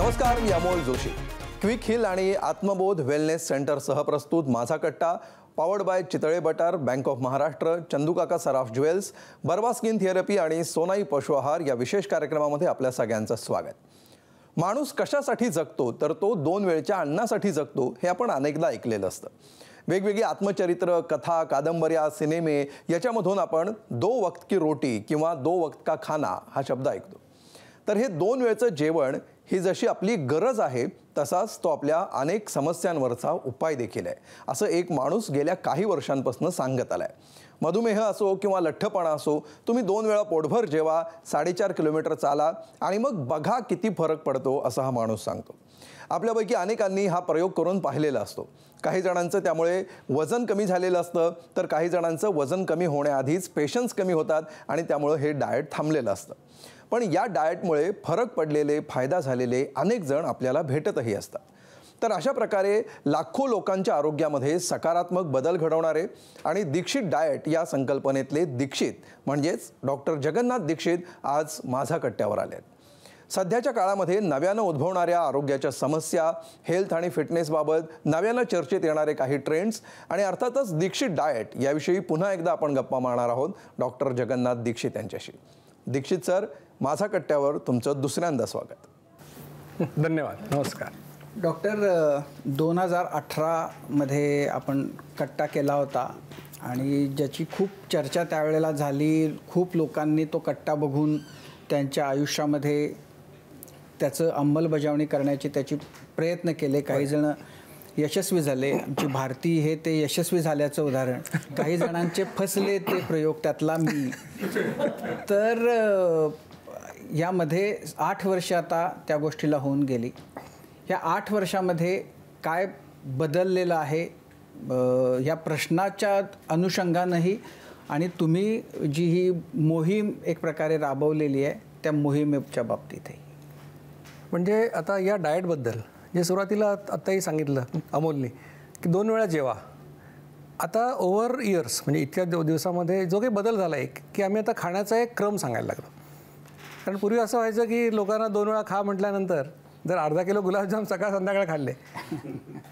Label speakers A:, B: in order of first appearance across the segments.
A: नमस्कार, मी Amol Joshi. Quick hill आणि आत्मबोध wellness centre सहप्रस्तुत माझा कट्टा, powered by Chitale butter, bank of Maharashtra, चंदूकाका Saraf jewels, Barva skin therapy आणि सोनाई पशु आहार या विशेष कार्यक्रमामध्ये आपल्या सगळ्यांचं स्वागत. माणूस कशासाठी जगतो तर तो 2 वेळच्या अन्नासाठी जगतो हे आपण अनेकदा ऐकलेलं असतं. वेगवेगळी आत्मचरित्र, कथा, कादंबऱ्या, सिनेमे याच्यामधून आपण 2 वक्त की रोटी किंवा 2 वक्त का खाना हा शब्द ऐकतो. तर हे 2 वेळचं जेवण ही जशी आपली गरज आहे तसाच तो आपल्या अनेक समस्यांवरचा उपाय देखील आहे, असं एक माणूस गेल्या काही वर्षांपासून सांगत आलाय. मधुमेह असो किंवा लठ्ठपणा असो, तुम्ही 2 वेळा पोटभर जेवा, 4.5 किलोमीटर चाला आणि मग बघा किती फरक पडतो, असं हा माणूस सांगतो. आपल्यापैकी अनेकांनी हा प्रयोग करून पाहिलेला असतो. काही जणांचं त्यामुळे वजन कमी झालेलं असतं, तर काही जणांचं वजन कमी होण्याआधीच पेशन्स कमी होतात आणि त्यामुळे हे डाएट थांबलेलं असतं. पण या डाएटमुळे फरक पडलेले, फायदा झालेले अनेक जण आपल्याला भेटतही असतात. तर अशा प्रकारे लाखो लोकांच्या आरोग्यामध्ये सकारात्मक बदल घडवणारे आणि दीक्षित डाएट या संकल्पनेतले दीक्षित म्हणजेच डॉक्टर जगन्नाथ दीक्षित आज माझा कट्ट्यावर आले आहेत. सध्याच्या काळामध्ये नव्यानं उद्भवणाऱ्या आरोग्याच्या समस्या, हेल्थ आणि फिटनेसबाबत नव्यानं चर्चेत येणारे काही ट्रेंड्स आणि अर्थातच दीक्षित डाएट याविषयी पुन्हा एकदा आपण गप्पा मारणार आहोत डॉक्टर जगन्नाथ दीक्षित यांच्याशी. दीक्षित सर, माझा कट्ट्यावर तुमचं दुसऱ्यांदा स्वागत.
B: धन्यवाद. नमस्कार
C: डॉक्टर. 2018मध्ये आपण कट्टा केला होता आणि ज्याची खूप चर्चा त्यावेळेला झाली. खूप लोकांनी तो कट्टा बघून त्यांच्या आयुष्यामध्ये त्याचं अंमलबजावणी करण्याची त्याची प्रयत्न केले. काही जण यशस्वी झाले. आमची भारती हे ते यशस्वी झाल्याचं उदाहरण. काही जणांचे फसले ते प्रयोग, त्यातला मी. तर यामध्ये 8 वर्ष आता त्या गोष्टीला होऊन गेली. या 8 वर्षामध्ये काय बदललेलं आहे या प्रश्नाच्या अनुषंगानंही आणि तुम्ही जी ही मोहीम एक प्रकारे राबवलेली आहे त्या मोहिमेच्या बाबतीतही.
B: म्हणजे आता या डाएटबद्दल जे सुरुवातीला आत्ताही सांगितलं अमोलने की 2 वेळा जेवा, आता ओव्हर इयर्स म्हणजे इतक्या दिवसामध्ये जो काही बदल झाला आहे की आम्ही आता खाण्याचा एक क्रम सांगायला लागलो. कारण पूर्वी असं व्हायचं की लोकांना 2 वेळा खा म्हटल्यानंतर जर अर्धा किलो गुलाबजाम सकाळ संध्याकाळ खाल्ले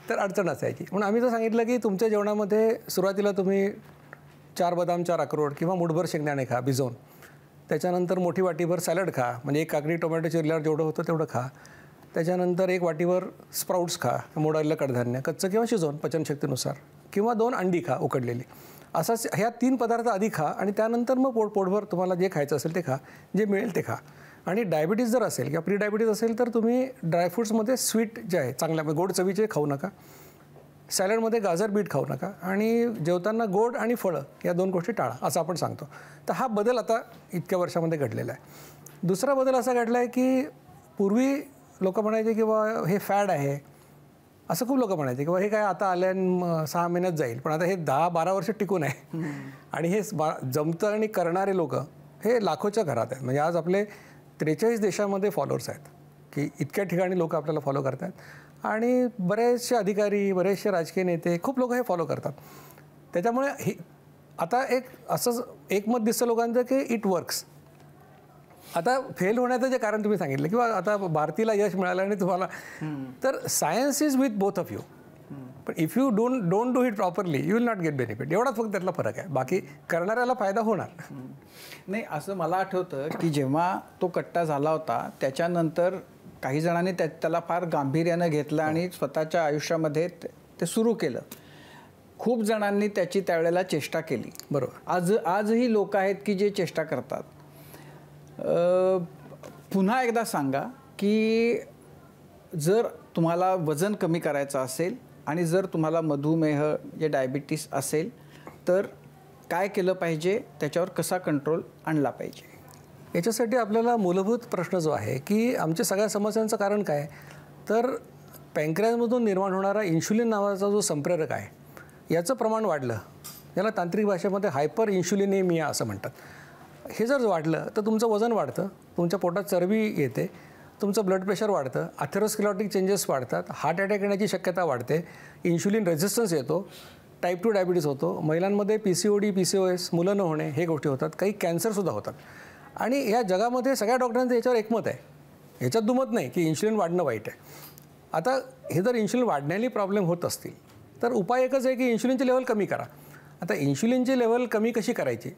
B: तर अडचण असायची. म्हणून आम्ही तर सांगितलं की तुमच्या जेवणामध्ये सुरुवातीला तुम्ही 4 बदाम, 4 अक्रोड किंवा मुठभर शेंगदाणे खा भिजवून. त्याच्यानंतर मोठी वाटीभर सॅलड खा, म्हणजे 1 काकडी टोमॅटो चिरल्यावर जेवढं होतं तेवढं खा. त्याच्यानंतर 1 वाटीभर स्प्राउट्स खा, मोडालेलं कडधान्य कच्चं किंवा शिजवून पचनशक्तीनुसार, किंवा 2 अंडी खा उकडलेली. असाच ह्या 3 पदार्थ आधी खा आणि त्यानंतर मग पोटभर तुम्हाला जे खायचं असेल ते खा, जे मिळेल ते खा. आणि डायबिटीज जर असेल किंवा प्री डायबिटीज असेल तर तुम्ही ड्रायफ्रूट्समध्ये स्वीट जे आहे चांगल्या गोड चवीचे खाऊ नका. सॅलडमध्ये गाजर बीट खाऊ नका आणि जेवताना गोड आणि फळं या 2 गोष्टी टाळा, असं आपण सांगतो. तर हा बदल आता इतक्या वर्षामध्ये घडलेला आहे. दुसरा बदल असा घडला आहे की पूर्वी लोक म्हणायचे की बा हे फॅड आहे, असं खूप लोक म्हणायचे की बा हे काय आता आल्या 6 महिन्यात जाईल. पण आता हे 10-12 वर्ष टिकून आहे आणि हे जमतं आणि करणारे लोक हे लाखोच्या घरात आहेत. म्हणजे आज आपले 43 देशामध्ये फॉलोअर्स आहेत की इतक्या ठिकाणी लोक आपल्याला फॉलो करतात आणि बरेचसे अधिकारी, बरेचसे राजकीय नेते, खूप लोक हे फॉलो करतात. त्याच्यामुळे हे आता एक असंच एकमत दिसतं लोकांचं की इट वर्क्स. आता फेल होण्याचं जे कारण तुम्ही सांगितलं किंवा आता भारतीला यश मिळालं आणि तुम्हाला, तर science is with both of you. पण if you don't do it properly you will not get benefit. एवढाच फक्त त्यातला फरक आहे, बाकी करणाऱ्याला फायदा होणार
C: नाही. असं मला आठवतं की जेव्हा तो कट्टा झाला होता त्याच्यानंतर काही जणांनी त्याला फार गांभीर्यानं घेतलं आणि स्वतःच्या आयुष्यामध्ये ते सुरू केलं. खूप जणांनी त्याची त्यावेळेला चेष्टा केली. बरोबर. आजही लोक आहेत की जे चेष्टा करतात. पुन्हा एकदा सांगा की जर तुम्हाला वजन कमी करायचं असेल आणि जर तुम्हाला मधुमेह जे डायबिटीस असेल तर काय केलं पाहिजे, त्याच्यावर कसा कंट्रोल आणला पाहिजे.
B: याच्यासाठी आपल्याला मूलभूत प्रश्न जो आहे की आमच्या सगळ्या समस्यांचं कारण काय, तर पँक्रियाजमधून निर्माण होणारा इन्शुलिन नावाचा जो संप्रेरक आहे याचं प्रमाण वाढलं. याला तांत्रिक भाषेमध्ये हायपर इन्शुलिनेमिया असं म्हणतात. हे जर वाढलं तर तुमचं वजन वाढतं, तुमच्या पोटात चरबी येते, तुमचं ब्लड प्रेशर वाढतं, अथेरोस्क्लेरोटिक चेंजेस वाढतात, हार्ट अटॅक येण्याची शक्यता वाढते, इन्शुलिन रेझिस्टन्स येतो, टाईप 2 डायबिटीज होतो, महिलांमध्ये PCOD, PCOS, मुलं न होणे हे गोष्टी होतात, काही कॅन्सरसुद्धा होतात. आणि या जगामध्ये सगळ्या डॉक्टरांचं याच्यावर एकमत आहे ह्याच्यात दुमत नाही की इन्शुलिन वाढणं वाईट आहे. आता हे जर इन्शुलिन वाढण्याने प्रॉब्लेम होत असतील तर उपाय एकच आहे की इन्शुलिनची लेवल कमी करा. आता इन्शुलिनची लेवल कमी कशी करायची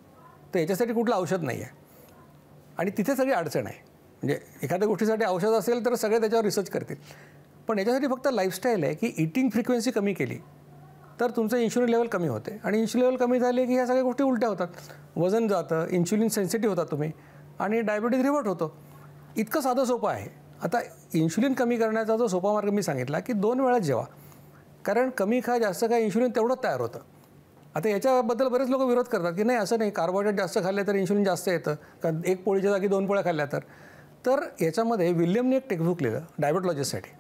B: तर याच्यासाठी कुठलं औषध नाही आहे आणि तिथे सगळी अडचण आहे. म्हणजे एखाद्या गोष्टीसाठी औषध असेल तर सगळे त्याच्यावर रिसर्च करतील, पण याच्यासाठी फक्त लाईफस्टाईल आहे की ईटिंग फ्रिक्वेन्सी कमी केली तर तुमचं इन्शुलिन लेवल कमी होते आणि इन्शुलिन लेवल कमी झाले की ह्या सगळ्या गोष्टी उलट्या होतात. वजन जातं, इन्शुलिन सेन्सिटिव्ह होता तुम्ही आणि डायबिटीज रिव्हर्ट होतो. इतकं साधं सोपं आहे. आता इन्शुलिन कमी करण्याचा जो सोपा मार्ग मी सांगितला की 2 वेळा जेवा, कारण कमी खा जास्त काय इन्शुलिन तेवढंच तयार होतं. आता याच्याबद्दल बरेच लोक विरोध करतात की नाही असं नाही, कार्बोहायड्रेट जास्त खाल्ले तर इन्शुलिन जास्त येतं, कारण 1 पोळीच्या जागी 2 पोळ्या खाल्ल्या तर याच्यामध्ये विल्यमने एक टेक्स्टबुक लिहिलं डायबेटॉलॉजिस्टसाठी.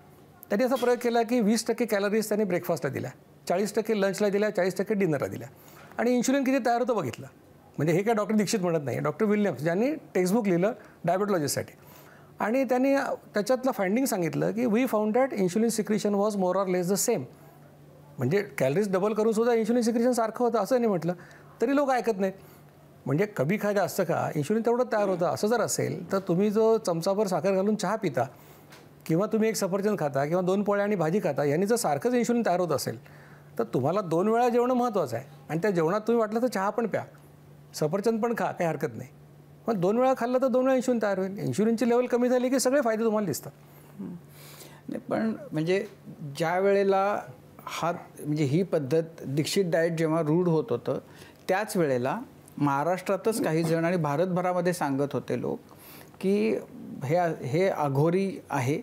B: त्यांनी असा प्रयोग केला की 20% कॅलरीज त्यांनी ब्रेकफास्टला दिल्या, 40% लंचला दिल्या, 40% डिनरला दिल्या आणि इन्शुलिन किती तयार होतं बघितलं. म्हणजे हे काय डॉक्टर दीक्षित म्हणत नाही, डॉक्टर विल्यम्स ज्यांनी टेक्स्टबुक लिहिलं डायबेटॉलॉजिस्टसाठी. आणि त्यांनी त्याच्यातलं फाइंडिंग सांगितलं की we found that insulin secretion was more or less the same. म्हणजे कॅलरीज डबल करून सुद्धा इन्शुलिन सिक्रिशन सारखं होतं असं नाही म्हटलं, तरी लोक ऐकत नाहीत. म्हणजे कमी खा जास्त खा इन्शुलिन तेवढं तयार होतं असं जर असेल तर तुम्ही जो चमचाभर साखर घालून चहा पिता किंवा तुम्ही 1 सफरचंद खाता किंवा 2 पोळ्या आणि भाजी खाता यांनी जर सारखंच इन्शुलिन तयार होत असेल तर तुम्हाला 2 वेळा जेवणं महत्त्वाचं आहे. आणि त्या जेवणात तुम्ही वाटलं तर चहा पण प्या, सफरचंद पण खा, काही हरकत नाही. पण 2 वेळा खाल्लं तर 2 वेळा इन्शुलिन तयार होईल. इन्शुलिनची लेवल कमी झाली की सगळे फायदे तुम्हाला दिसतात.
C: नाही पण म्हणजे ज्या वेळेला म्हणजे ही पद्धत दीक्षित डाएट जेव्हा रूढ होत होतं त्याच वेळेला महाराष्ट्रातच काही जण आणि भारतभरामध्ये सांगत होते लोक की हे अघोरी आहे,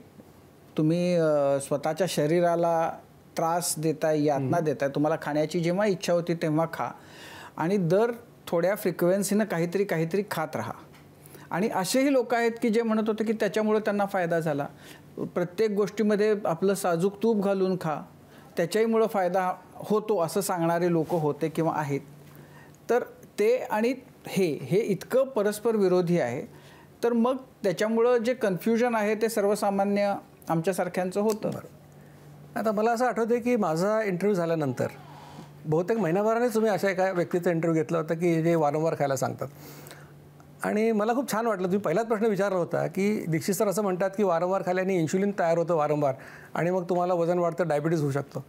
C: तुम्ही स्वतःच्या शरीराला त्रास देताय, यातना देताय, तुम्हाला खाण्याची जेव्हा इच्छा होती तेव्हा खा आणि दर थोड्या फ्रिक्वेन्सीनं काहीतरी खात राहा. आणि असेही लोक आहेत की जे म्हणत होते की त्याच्यामुळे त्यांना फायदा झाला. प्रत्येक गोष्टीमध्ये आपलं साजूक तूप घालून खा, त्याच्याहीमुळं फायदा होतो असं सांगणारे लोक होते किंवा आहेत. तर ते आणि हे इतकं परस्पर विरोधी आहे. तर मग त्याच्यामुळं जे कन्फ्युजन आहे ते सर्वसामान्य आमच्यासारख्यांचं होतं.
B: आता मला असं आठवतं की माझा इंटरव्ह्यू झाल्यानंतर बहुतेक महिनाभराने तुम्ही अशा एका व्यक्तीचा इंटरव्ह्यू घेतला होता की जे वारंवार खायला सांगतात आणि मला खूप छान वाटलं. तुम्ही पहिलाच प्रश्न विचारला होता की दीक्षित सर असं म्हणतात की वारंवार खाल्ल्याने इन्शुलिन तयार होतं वारंवार आणि मग तुम्हाला वजन वाढतं, डायबिटीज होऊ शकतो.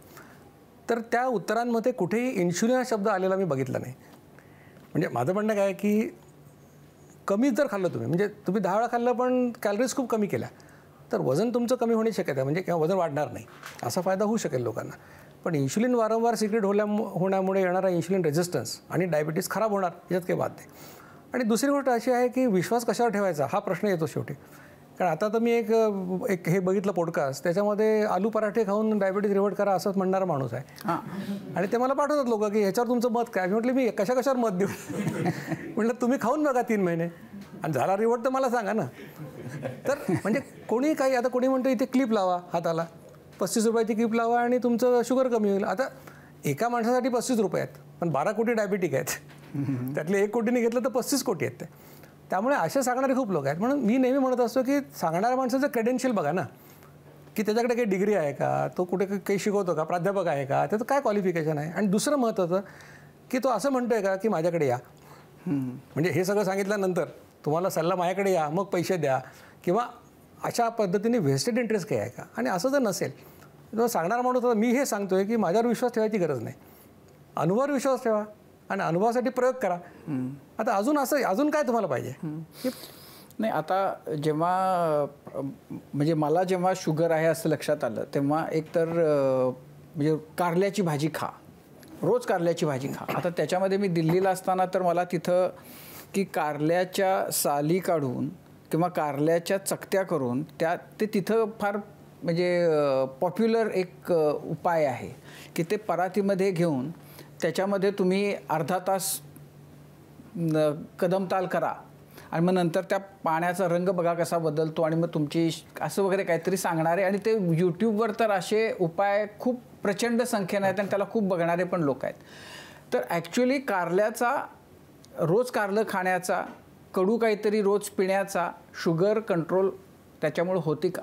B: तर त्या उत्तरांमध्ये कुठेही इन्शुलिन हा शब्द आलेला मी बघितला नाही. म्हणजे माझं म्हणणं काय की कमीच जर खाल्लं तुम्ही, म्हणजे तुम्ही 10 वेळा खाल्लं पण कॅलरीज खूप कमी केल्या तर वजन तुमचं कमी होण्याची शक्यता आहे, म्हणजे किंवा वजन वाढणार नाही, असा फायदा होऊ शकेल लोकांना. पण इन्शुलिन वारंवार सिक्रेट होण्यामुळे येणारा इन्शुलिन रेझिस्टन्स आणि डायबिटीज खराब होणार याच्यात काही बात नाही. आणि दुसरी गोष्ट अशी आहे की विश्वास कशावर ठेवायचा हा प्रश्न येतो शेवटी. कारण आता तर मी एक हे बघितलं पॉडकास्ट, त्याच्यामध्ये आलू पराठे खाऊन डायबिटीज रिव्हर्ट करा असंच म्हणणारा माणूस आहे आणि ते मला पाठवतात लोक की ह्याच्यावर तुमचं मत काय. म्हटलं मी कशावर मत देऊ. म्हटलं तुम्ही खाऊन बघा 3 महिने आणि झाला रिव्हर्ट तर मला सांगा ना. तर म्हणजे कोणी काही, आता कोणी म्हणतं इथे क्लिप लावा हाताला, 35 रुपयाची क्लिप लावा आणि तुमचं शुगर कमी होईल. आता एका माणसासाठी 35 रुपये आहेत पण 12 कोटी डायबिटिक आहेत, त्यातले 1 कोटीने घेतलं तर 35 कोटी आहेत ते. त्यामुळे असे सांगणारे खूप लोक आहेत. म्हणून मी नेहमी म्हणत असतो की सांगणाऱ्या माणसाचं क्रेडेन्शियल बघा ना, की त्याच्याकडे काही डिग्री आहे का, तो कुठे काही शिकवतो का, प्राध्यापक आहे का, त्याचं काय क्वालिफिकेशन आहे. आणि दुसरं महत्त्वाचं की तो असं म्हणतोय का की माझ्याकडे या, म्हणजे हे सगळं सांगितल्यानंतर तुम्हाला सल्ला माझ्याकडे या मग पैसे द्या, किंवा अशा पद्धतीने व्हेस्टेड इंटरेस्ट काही आहे का. आणि असं जर नसेल तर सांगणारा माणूस, मी हे सांगतोय की माझ्यावर विश्वास ठेवायची गरज नाही, अनुभवावर विश्वास ठेवा आणि अनुभवासाठी प्रयोग करा. आता अजून काय तुम्हाला पाहिजे.
C: नाही आता जेव्हा म्हणजे मला जेव्हा शुगर आहे असं लक्षात आलं तेव्हा एकतर म्हणजे कारल्याची भाजी खा, रोज कारल्याची भाजी खा. आता त्याच्यामध्ये मी दिल्लीला असताना तर मला तिथं की कारल्याच्या साली काढून किंवा कारल्याच्या चकत्या करून ते तिथं फार म्हणजे पॉप्युलर एक उपाय आहे की ते परातीमध्ये घेऊन त्याच्यामध्ये तुम्ही अर्धा तास कदमताल करा आणि मग नंतर त्या पाण्याचा रंग बघा कसा बदलतो आणि मग तुमची असं वगैरे काहीतरी सांगणारे. आणि ते यूट्यूबवर तर असे उपाय खूप प्रचंड संख्येने आहेत आणि त्याला खूप बघणारे पण लोक आहेत. तर ॲक्च्युली कारल्याचा रोज कारलं खाण्याचा, कडू काहीतरी रोज पिण्याचा शुगर कंट्रोल त्याच्यामुळे होती का.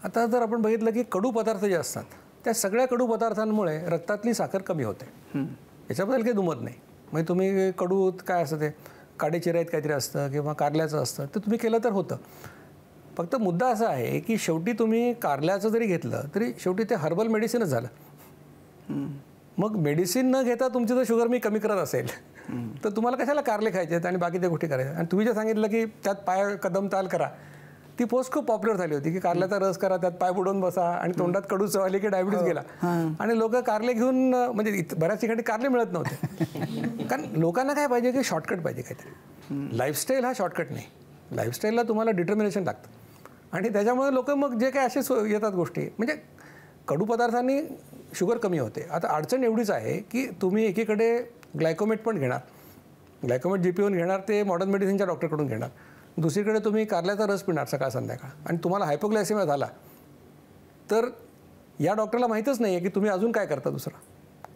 B: आता जर आपण बघितलं की कडू पदार्थ जे असतात त्या सगळ्या कडू पदार्थांमुळे रक्तातली साखर कमी होते, याच्याबद्दल काही दुमत नाही. म्हणजे तुम्ही कडू काय असतं ते काडे चिरायत काहीतरी असतं किंवा कारल्याचं असतं ते तुम्ही केलं तर होतं. फक्त मुद्दा असा आहे की शेवटी तुम्ही कारल्याचं जरी घेतलं तरी शेवटी ते हर्बल मेडिसिनच झालं. मग मेडिसिन न घेता तुमची जर शुगर मी कमी करत असेल तर तुम्हाला कशाला कारले खायचे आहेत आणि बाकीच्या गोष्टी करायच्या. आणि तुम्ही जे सांगितलं की त्यात पाय कदम ताल करा, ती पोस्ट खूप पॉप्युलर झाली होती की कारल्याचा रस करा, त्यात पाय बुडवून बसा आणि तोंडात कडू चव आली की डायबिटीज गेला. आणि लोक कारले घेऊन म्हणजे बऱ्याच ठिकाणी कारले मिळत नव्हते. कारण लोकांना काय पाहिजे की शॉर्टकट पाहिजे काहीतरी. लाईफस्टाईल हा शॉर्टकट नाही, लाईफस्टाईलला तुम्हाला डिटर्मिनेशन लागतं आणि त्याच्यामुळे लोक मग जे काय असे येतात गोष्टी म्हणजे कडू पदार्थांनी शुगर कमी होते. आता अडचण एवढीच आहे की तुम्ही एकीकडे ग्लायकोमेट पण घेणार, ग्लायकोमेट GP1 घेणार ते मॉडर्न मेडिसिनच्या डॉक्टरकडून घेणार, दुसरीकडे तुम्ही कारल्याचा रस पिणार सकाळ संध्याकाळ आणि तुम्हाला हायपोग्लायसेमिया झाला तर या डॉक्टरला माहीतच नाही आहे की तुम्ही अजून काय करता दुसरं.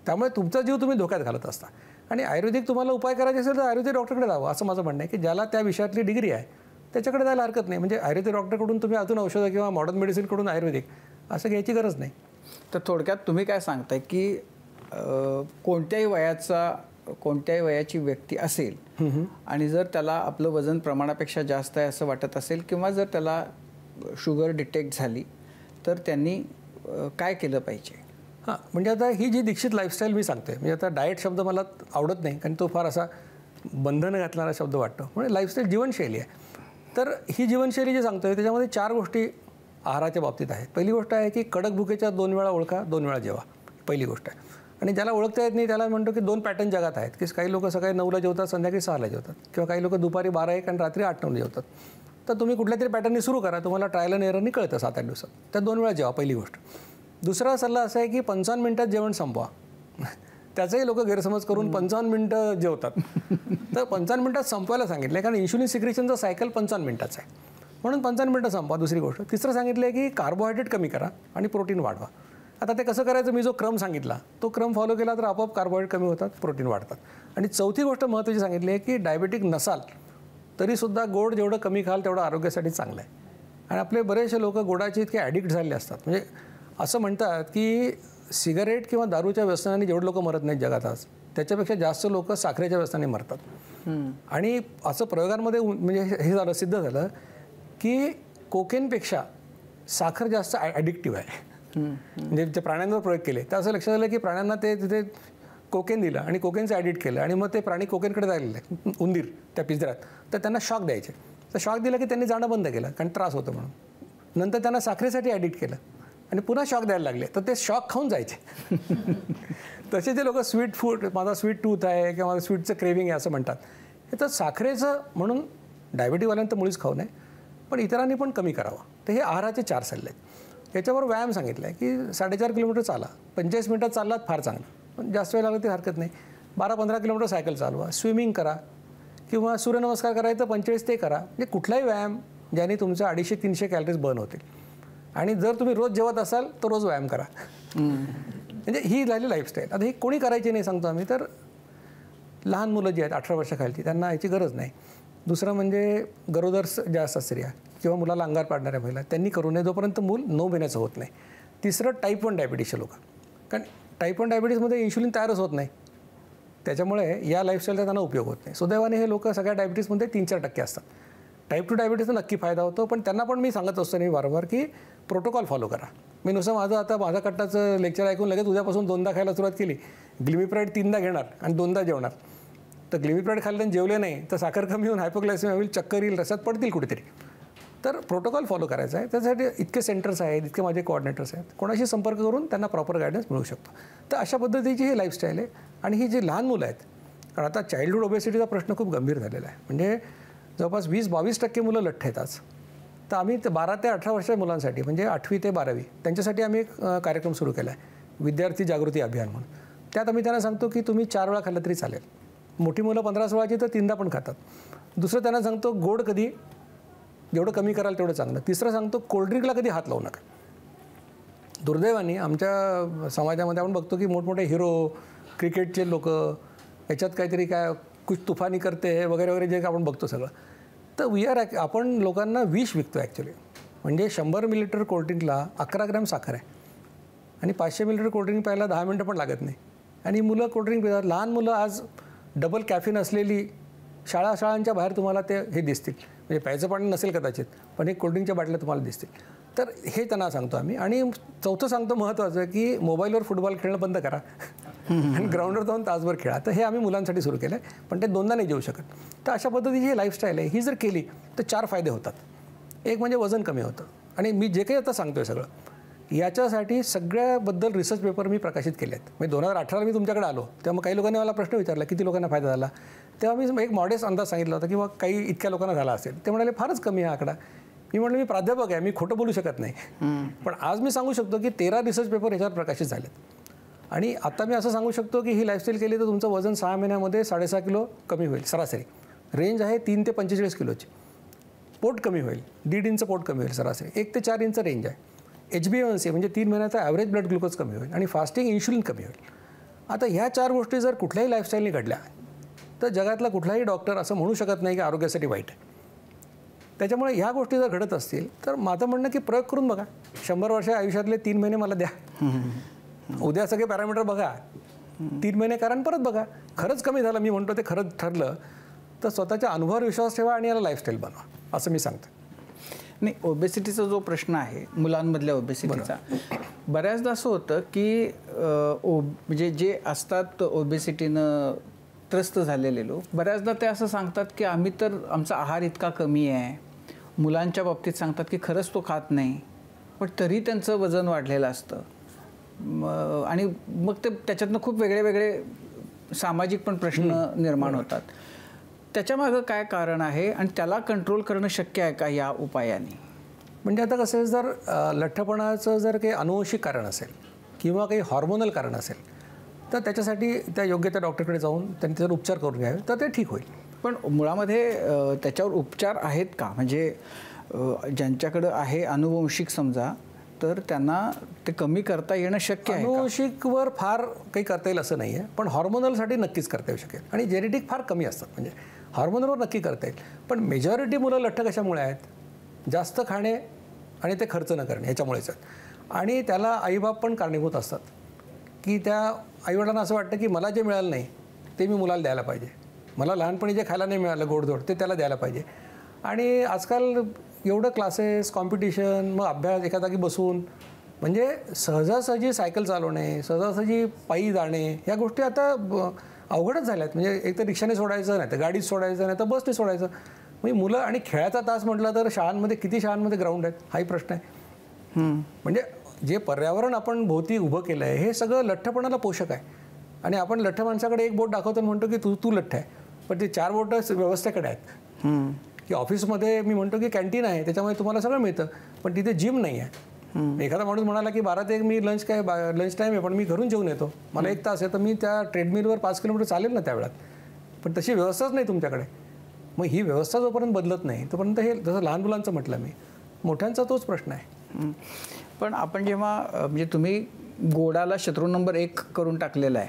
B: त्यामुळे तुमचा जीव तुम्ही धोक्यात घालत असता. आणि आयुर्वेदिक तुम्हाला उपाय करायचे असेल तर आयुर्वेदिक डॉक्टरकडे जावं असं माझं म्हणणं आहे की ज्याला त्या विषयातली डिग्री आहे त्याच्याकडे जायला हरकत नाही. म्हणजे आयुर्वेदिक डॉक्टरकडून तुम्ही अजून औषधं किंवा मॉडर्न मेडिसिनकडून आयुर्वेदिक असं घ्यायची गरज नाही.
C: तर थोडक्यात तुम्ही काय सांगताय की कोणत्याही वयाची व्यक्ती असेल आणि जर त्याला आपलं वजन प्रमाणापेक्षा जास्त आहे असं वाटत असेल किंवा जर त्याला शुगर डिटेक्ट झाली तर त्यांनी काय केलं पाहिजे?
B: हां, म्हणजे आता ही जी दीक्षित लाईफस्टाईल मी सांगतोय, म्हणजे आता डाएट शब्द मला आवडत नाही कारण तो फार असा बंधन घातणारा शब्द वाटतो. म्हणजे लाईफस्टाईल जीवनशैली आहे. तर ही जीवनशैली जी सांगतोय त्याच्यामध्ये 4 गोष्टी आहाराच्या बाबतीत आहेत. पहिली गोष्ट आहे की कडक भुकेच्या 2 वेळा ओळखा, 2 वेळा जेवा, पहिली गोष्ट आहे. आणि ज्याला ओळखता येत नाही त्याला म्हणतो की 2 पॅटर्न जगात आहेत की काही लोक सकाळी 9ला जेवतात, संध्याकाळी 6ला जेवतात किंवा काही लोक दुपारी 12-1 आणि रात्री 8-9 जेवतात. तर तुम्ही कुठल्या तरी पॅटर्ननी सुरू करा, तुम्हाला ट्रायल अँड एररनी कळतं 7-8 दिवसात. त्या 2 वेळा जेवा, पहिली गोष्ट. दुसरा सल्ला असा आहे की 55 मिनिटात जेवण संपवा. त्याचाही लोक गैरसमज करून 55 मिनिटं जेवतात. तर 55 मिनिटात संपवायला सांगितलं आहे कारण इन्शुलिन सिक्रेशनचा सायकल 55 मिनिटाचा आहे, म्हणून 55 मिनिटं संपवा. दुसरी गोष्ट. तिसरं सांगितलं आहे की कार्बोहायड्रेट कमी करा आणि प्रोटीन वाढवा. आता ते कसं करायचं, मी जो क्रम सांगितला तो क्रम फॉलो केला तर आपोआप कार्बोहायड्रेट कमी होतात, प्रोटीन वाढतात. आणि चौथी गोष्ट महत्त्वाची सांगितली आहे की डायबेटिक नसाल तरीसुद्धा गोड जेवढं कमी खाल तेवढं आरोग्यासाठी चांगलं आहे. आणि आपले बरेचसे लोक गोडाचे इतके ॲडिक्ट झालेले असतात. म्हणजे असं म्हणतात की सिगारेट किंवा दारूच्या व्यसनाने जेवढे लोक मरत नाहीत जगात आज, त्याच्यापेक्षा जास्त लोक साखरेच्या व्यसनाने मरतात. आणि असं प्रयोगांमध्ये म्हणजे हे झालं, सिद्ध झालं की कोकेनपेक्षा साखर जास्त ॲडिक्टिव्ह आहे. म्हणजे ते प्राण्यांवर प्रयोग केले तर असं लक्षात आलं की प्राण्यांना ते तिथे कोकेन दिलं आणि कोकेनचं ॲडिट केलं आणि मग ते प्राणी कोकेनकडे जायला उंदीर त्या पिंजऱ्यात, तर त्यांना शॉक द्यायचे. तर शॉक दिला की त्यांनी जाणं बंद केलं कारण त्रास होतो म्हणून. नंतर त्यांना साखरेसाठी ॲडिट केलं आणि पुन्हा शॉक द्यायला लागले, तर ते शॉक खाऊन जायचे. तसे जे लोक स्वीट फूड, माझा स्वीट टूथ आहे किंवा माझं स्वीटचं क्रेविंग आहे असं म्हणतात, हे तर साखरेचं म्हणून डायबिटीवाल्यांना मुळीच खाऊ नये, पण इतरांनी पण कमी करावं. तर हे आहाराचे 4 सल्ले आहेत. याच्यावर व्यायाम सांगितलं आहे की 4.5 किलोमीटर चाला, 45 मिनिटात चाललात फार चांगलं, पण जास्त वेळ लागला तरी हरकत नाही. 12-15 किलोमीटर सायकल चालवा, स्विमिंग करा किंवा सूर्यनमस्कार करायचं 45 ते करा. म्हणजे कुठलाही व्यायाम ज्याने तुमचं 250-300 कॅलरीज बर्न होतील. आणि जर तुम्ही रोज जेवत असाल तर रोज व्यायाम करा. म्हणजे ही झाली लाईफस्टाईल. आता ही कोणी करायची नाही सांगतो आम्ही, तर लहान मुलं जी आहेत 18 वर्षाखालची त्यांना याची गरज नाही. दुसरं म्हणजे गरोदर ज्या असतात स्त्रिया किंवा मुलाला अंगार पाडणाऱ्या महिला त्यांनी करू नये जोपर्यंत मूल 9 महिन्याचं होत नाही. तिसरं टाईप 1 डायबिटीसचे लोक, कारण टाईप 1 डायबिटीसमध्ये इन्शुलिन तयारच होत नाही, त्याच्यामुळे या लाईफस्टाईलचा त्यांना उपयोग होत नाही. सुदैवाने हे लोक सगळ्या डायबिटीसमध्ये 3-4% असतात. टाईप 2 डायबिटीसचा नक्की फायदा होतो, पण त्यांना पण मी सांगत असतो नाही वारंवार की प्रोटोकॉल फॉलो करा. मी नुसतं माझा कट्टाचं लेक्चर ऐकून लगेच उद्यापासून 2दा खायला सुरुवात केली, ग्लिमिप्राईड 3दा घेणार आणि 2दा जेवणार. तर ग्लिमिप्राईड खाल्ल्याने जेवले नाही तर साखर कमी होऊन हायपोग्लायसेमिया होईल, चक्कर येईल, रसात पडतील कुठेतरी. तर प्रोटोकॉल फॉलो करायचा आहे. त्यासाठी इतके सेंटर्स आहेत, इतके माझे कोऑर्डिनेटर्स आहेत, कोणाशी संपर्क करून त्यांना प्रॉपर गायडन्स मिळू शकतो. तर अशा पद्धतीची ही लाईफस्टाईल आहे. आणि ही जी लहान मुलं आहेत, कारण आता चाइल्डहूड ओबेसिटीचा प्रश्न खूप गंभीर झालेला आहे. म्हणजे जवळपास 20-22% मुलं लठ्ठ आहेत आज. तर आम्ही 12 ते 18 वर्षाच्या मुलांसाठी म्हणजे 8वी ते 12वी त्यांच्यासाठी आम्ही एक कार्यक्रम सुरू केला आहे, विद्यार्थी जागृती अभियान म्हणून. त्यात आम्ही त्यांना सांगतो की तुम्ही 4 वेळा खाल्लं तरी चालेल. मोठी मुलं 15-16ची तर 3दा पण खातात. दुसरं त्यांना सांगतो गोड कधी जेवढं कमी कराल तेवढं चांगलं. तिसरं सांगतो कोल्ड्रिंकला कधी हात लावू नका. दुर्दैवाने आमच्या समाजामध्ये आपण बघतो की मोठमोठे हिरो, क्रिकेटचे लोक, याच्यात काहीतरी काय कुछ तुफानी करते वगैरे वगैरे जे आपण बघतो सगळं. तर आपण लोकांना विष विकतो ॲक्च्युली. म्हणजे 100 मिलीलिटर कोल्ड्रिंकला 11 ग्रॅम साखर आहे आणि 500 मिलीलिटर कोल्ड्रिंक प्यायला 10 मिनटं पण लागत नाही. आणि मुलं कोल्ड्रिंक पितात. लहान मुलं आज डबल कॅफिन असलेली शाळांच्या बाहेर तुम्हाला ते हे दिसतील, म्हणजे प्यायचं पाणी नसेल कदाचित, पण एक कोल्ड्रिंकच्या बाटल्या तुम्हाला दिसतील. तर हे त्यांना सांगतो आम्ही. आणि चौथं सांगतो महत्त्वाचं, की मोबाईलवर फुटबॉल खेळणं बंद करा आणि ग्राउंडवर जाऊन तासभर खेळा. तर हे आम्ही मुलांसाठी सुरू केलं आहे, पण ते दोनदा नाही जेवू शकत. तर अशा पद्धतीची ही लाईफस्टाईल आहे, ही जर केली तर 4 फायदे होतात. एक म्हणजे वजन कमी होतं. आणि मी जे काही आता सांगतो आहे सगळं, याच्यासाठी सगळ्याबद्दल रिसर्च पेपर मी प्रकाशित केले आहेत. म्हणजे 2018 मी तुमच्याकडे आलो तेव्हा मग काही लोकांनी मला प्रश्न विचारला किती लोकांना फायदा झाला. तेव्हा मी एक मॉडेस्ट अंदाज सांगितला होता की मग काही इतक्या लोकांना झाला असेल. ते म्हणाले फारच कमी हा आकडा. मी म्हटलं मी प्राध्यापक आहे, मी खोटं बोलू शकत नाही. पण आज मी सांगू शकतो की 13 रिसर्च पेपर ह्याच्यावर प्रकाशित झालेत. आणि आता मी असं सांगू शकतो की ही लाईफस्टाईल केली तर तुमचं वजन 6 महिन्यामध्ये 6.5 किलो कमी होईल सरासरी. रेंज आहे 3 ते 45 किलोची. पोट कमी होईल, 1.5 इंच पोट कमी होईल सरासरी. 1 ते 4 इंच रेंज आहे. HbA1c म्हणजे 3 महिन्याचा ॲव्हरेज ब्लड ग्लुकोज कमी होईल आणि फास्टिंग इन्शुलिन कमी होईल. आता ह्या 4 गोष्टी जर कुठल्याही लाईफस्टाईलने घडल्या तर जगातला कुठलाही डॉक्टर असं म्हणू शकत नाही की आरोग्यासाठी वाईट आहे. त्याच्यामुळे ह्या गोष्टी जर घडत असतील तर माझं म्हणणं की प्रयोग करून बघा. 100 वर्ष आयुष्यातले 3 महिने मला द्या, उद्या सगळे पॅरामीटर बघा, 3 महिने कारण परत बघा. खरंच कमी झालं, मी म्हणतो ते खरंच ठरलं तर स्वतःच्या अनुभवावर विश्वास ठेवा आणि याला लाईफस्टाईल बनवा, असं मी सांगतो.
C: नाही, ओबेसिटीचा जो प्रश्न आहे मुलांमधल्या ओबेसिटीचा, बऱ्याचदा असं होतं की म्हणजे जे असतात ओबेसिटीनं त्रस्त झालेले लोक, बऱ्याचदा ते असं सांगतात की आम्ही तर आमचा आहार इतका कमी आहे. मुलांच्या बाबतीत सांगतात की खरंच तो खात नाही, पण तरी त्यांचं वजन वाढलेलं असतं. आणि मग ते त्याच्यातनं खूप वेगळे वेगळे सामाजिक पण प्रश्न निर्माण होतात. त्याच्यामागं काय कारण आहे आणि त्याला कंट्रोल करणं शक्य आहे का या उपायाने?
B: म्हणजे आता कसं आहे, जर लठ्ठपणाचं जर काही अनुवंशिक कारण असेल किंवा काही हॉर्मोनल कारण असेल तर त्याच्यासाठी त्या योग्य त्या डॉक्टरकडे जाऊन त्यांनी त्याच्यावर उपचार करून घ्यावे तर ते ठीक होईल.
C: पण मुळामध्ये त्याच्यावर उपचार आहेत का? म्हणजे ज्यांच्याकडं आहे अनुवंशिक समजा, तर त्यांना ते कमी करता येणं शक्य आहे?
B: अनुवंशिकवर फार काही करता येईल असं नाही आहे, पण हॉर्मोनलसाठी नक्कीच करता येऊ शकेल. आणि जेनेटिक फार कमी असतात, म्हणजे हॉर्मोनलवर नक्की करता येईल. पण मेजॉरिटी मुलं लठ्ठ कशामुळे आहेत? जास्त खाणे आणि ते खर्च न करणे याच्यामुळेच आहेत. आणि त्याला आईबाप पण कारणीभूत असतात की त्या आईवडिलांना असं वाटतं की मला जे मिळालं नाही ते मी मुलाला द्यायला पाहिजे, मला लहानपणी जे खायला नाही मिळालं गोडधोड ते त्याला द्यायला पाहिजे. आणि आजकाल एवढं क्लासेस, कॉम्पिटिशन, मग अभ्यास, एका जागी बसून, म्हणजे सहजासहजी सायकल चालवणे, सहजासहजी पायी जाणे, ह्या गोष्टी आता अवघडच झाल्यात. म्हणजे एक तर रिक्षाने सोडायचं, नाही तर गाडीत सोडायचं, नाही तर बसने सोडायचं. म्हणजे मुलं, आणि खेळाचा तास म्हटलं तर शाळांमध्ये किती शाळांमध्ये ग्राउंड आहेत हाही प्रश्न आहे. म्हणजे जे पर्यावरण आपण भोवती उभं केलं आहे हे सगळं लठ्ठपणाला पोषक आहे. आणि आपण लठ्ठ माणसाकडे एक बोट दाखवतो आणि म्हणतो की तू लठ्ठ आहे, पण ते 4 बोट व्यवस्थेकडे आहेत. की ऑफिसमध्ये मी म्हणतो की कॅन्टीन आहे, त्याच्यामुळे तुम्हाला सगळं मिळतं, पण तिथे जिम नाही आहे. एखादा माणूस म्हणाला की 12 ते 1 मी लंच टाईम आहे, पण मी घरून जेवून येतो, मला 1 तास आहे, तर मी त्या ट्रेडमिलवर 5 किलोमीटर चालेल ना त्या वेळात. पण तशी व्यवस्थाच नाही तुमच्याकडे. मग ही व्यवस्था जोपर्यंत बदलत नाही तोपर्यंत हे, जसं लहान मुलांचं म्हटलं मी, मोठ्यांचा तोच प्रश्न आहे.
C: पण आपण जेव्हा म्हणजे तुम्ही गोडाला शत्रू नंबर 1 करून टाकलेला आहे,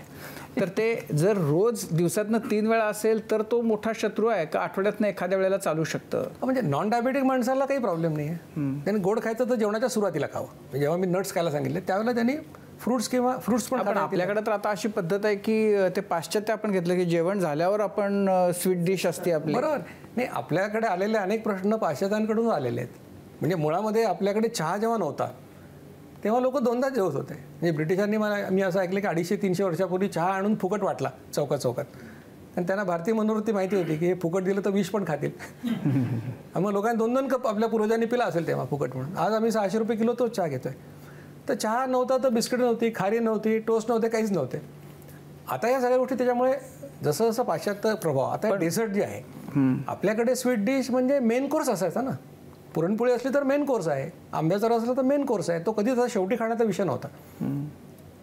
C: तर ते जर रोज दिवसातनं 3 वेळा असेल तर तो मोठा शत्रू आहे का आठवड्यातनं एखाद्या वेळेला चालू शकतं?
B: म्हणजे नॉन डायबेटिक माणसाला काही प्रॉब्लेम नाही आहे. त्यांनी गोड खायचं तर जेवणाच्या सुरुवातीला खावं. जेव्हा मी नट्स खायला सांगितले त्यावेळेला त्यांनी फ्रुट्स पण
C: आपल्याकडे तर आता अशी पद्धत आहे की ते पाश्चात्य आपण घेतलं की जेवण झाल्यावर आपण स्वीट डिश असते आपली.
B: बरोबर. नाही, आपल्याकडे आलेले अनेक प्रश्न पाश्चात्यांकडून आलेले आहेत. म्हणजे मुळामध्ये आपल्याकडे चहा जेव्हा नव्हता तेव्हा लोक 2दा जेवत होते. म्हणजे ब्रिटिशांनी मी असं ऐकलं की 250-300 वर्षापूर्वी चहा आणून फुकट वाटला चौकात. आणि त्यांना भारतीय मनोवृत्ती माहिती होती की हे फुकट दिलं तर विष पण खातील. मग लोकांनी 2-2 कप आपल्या पूर्वजांनी पिला असेल तेव्हा फुकट म्हणून. आज आम्ही 600 रुपये किलो तोच चहा घेतोय. तर चहा नव्हता तर बिस्किट नव्हती, खारी नव्हती, टोस्ट नव्हते, काहीच नव्हते. आता या सगळ्या गोष्टी, त्याच्यामुळे जसं जसं पाश्चात्य प्रभाव, आता डेझर्ट जे आहे आपल्याकडे, स्वीट डिश म्हणजे मेन कोर्स असायचा ना. पुरणपोळी असली तर मेन कोर्स आहे, आंब्याचा रस असला तर मेन कोर्स आहे. तो कधी तसा शेवटी खाण्याचा विषय नव्हता.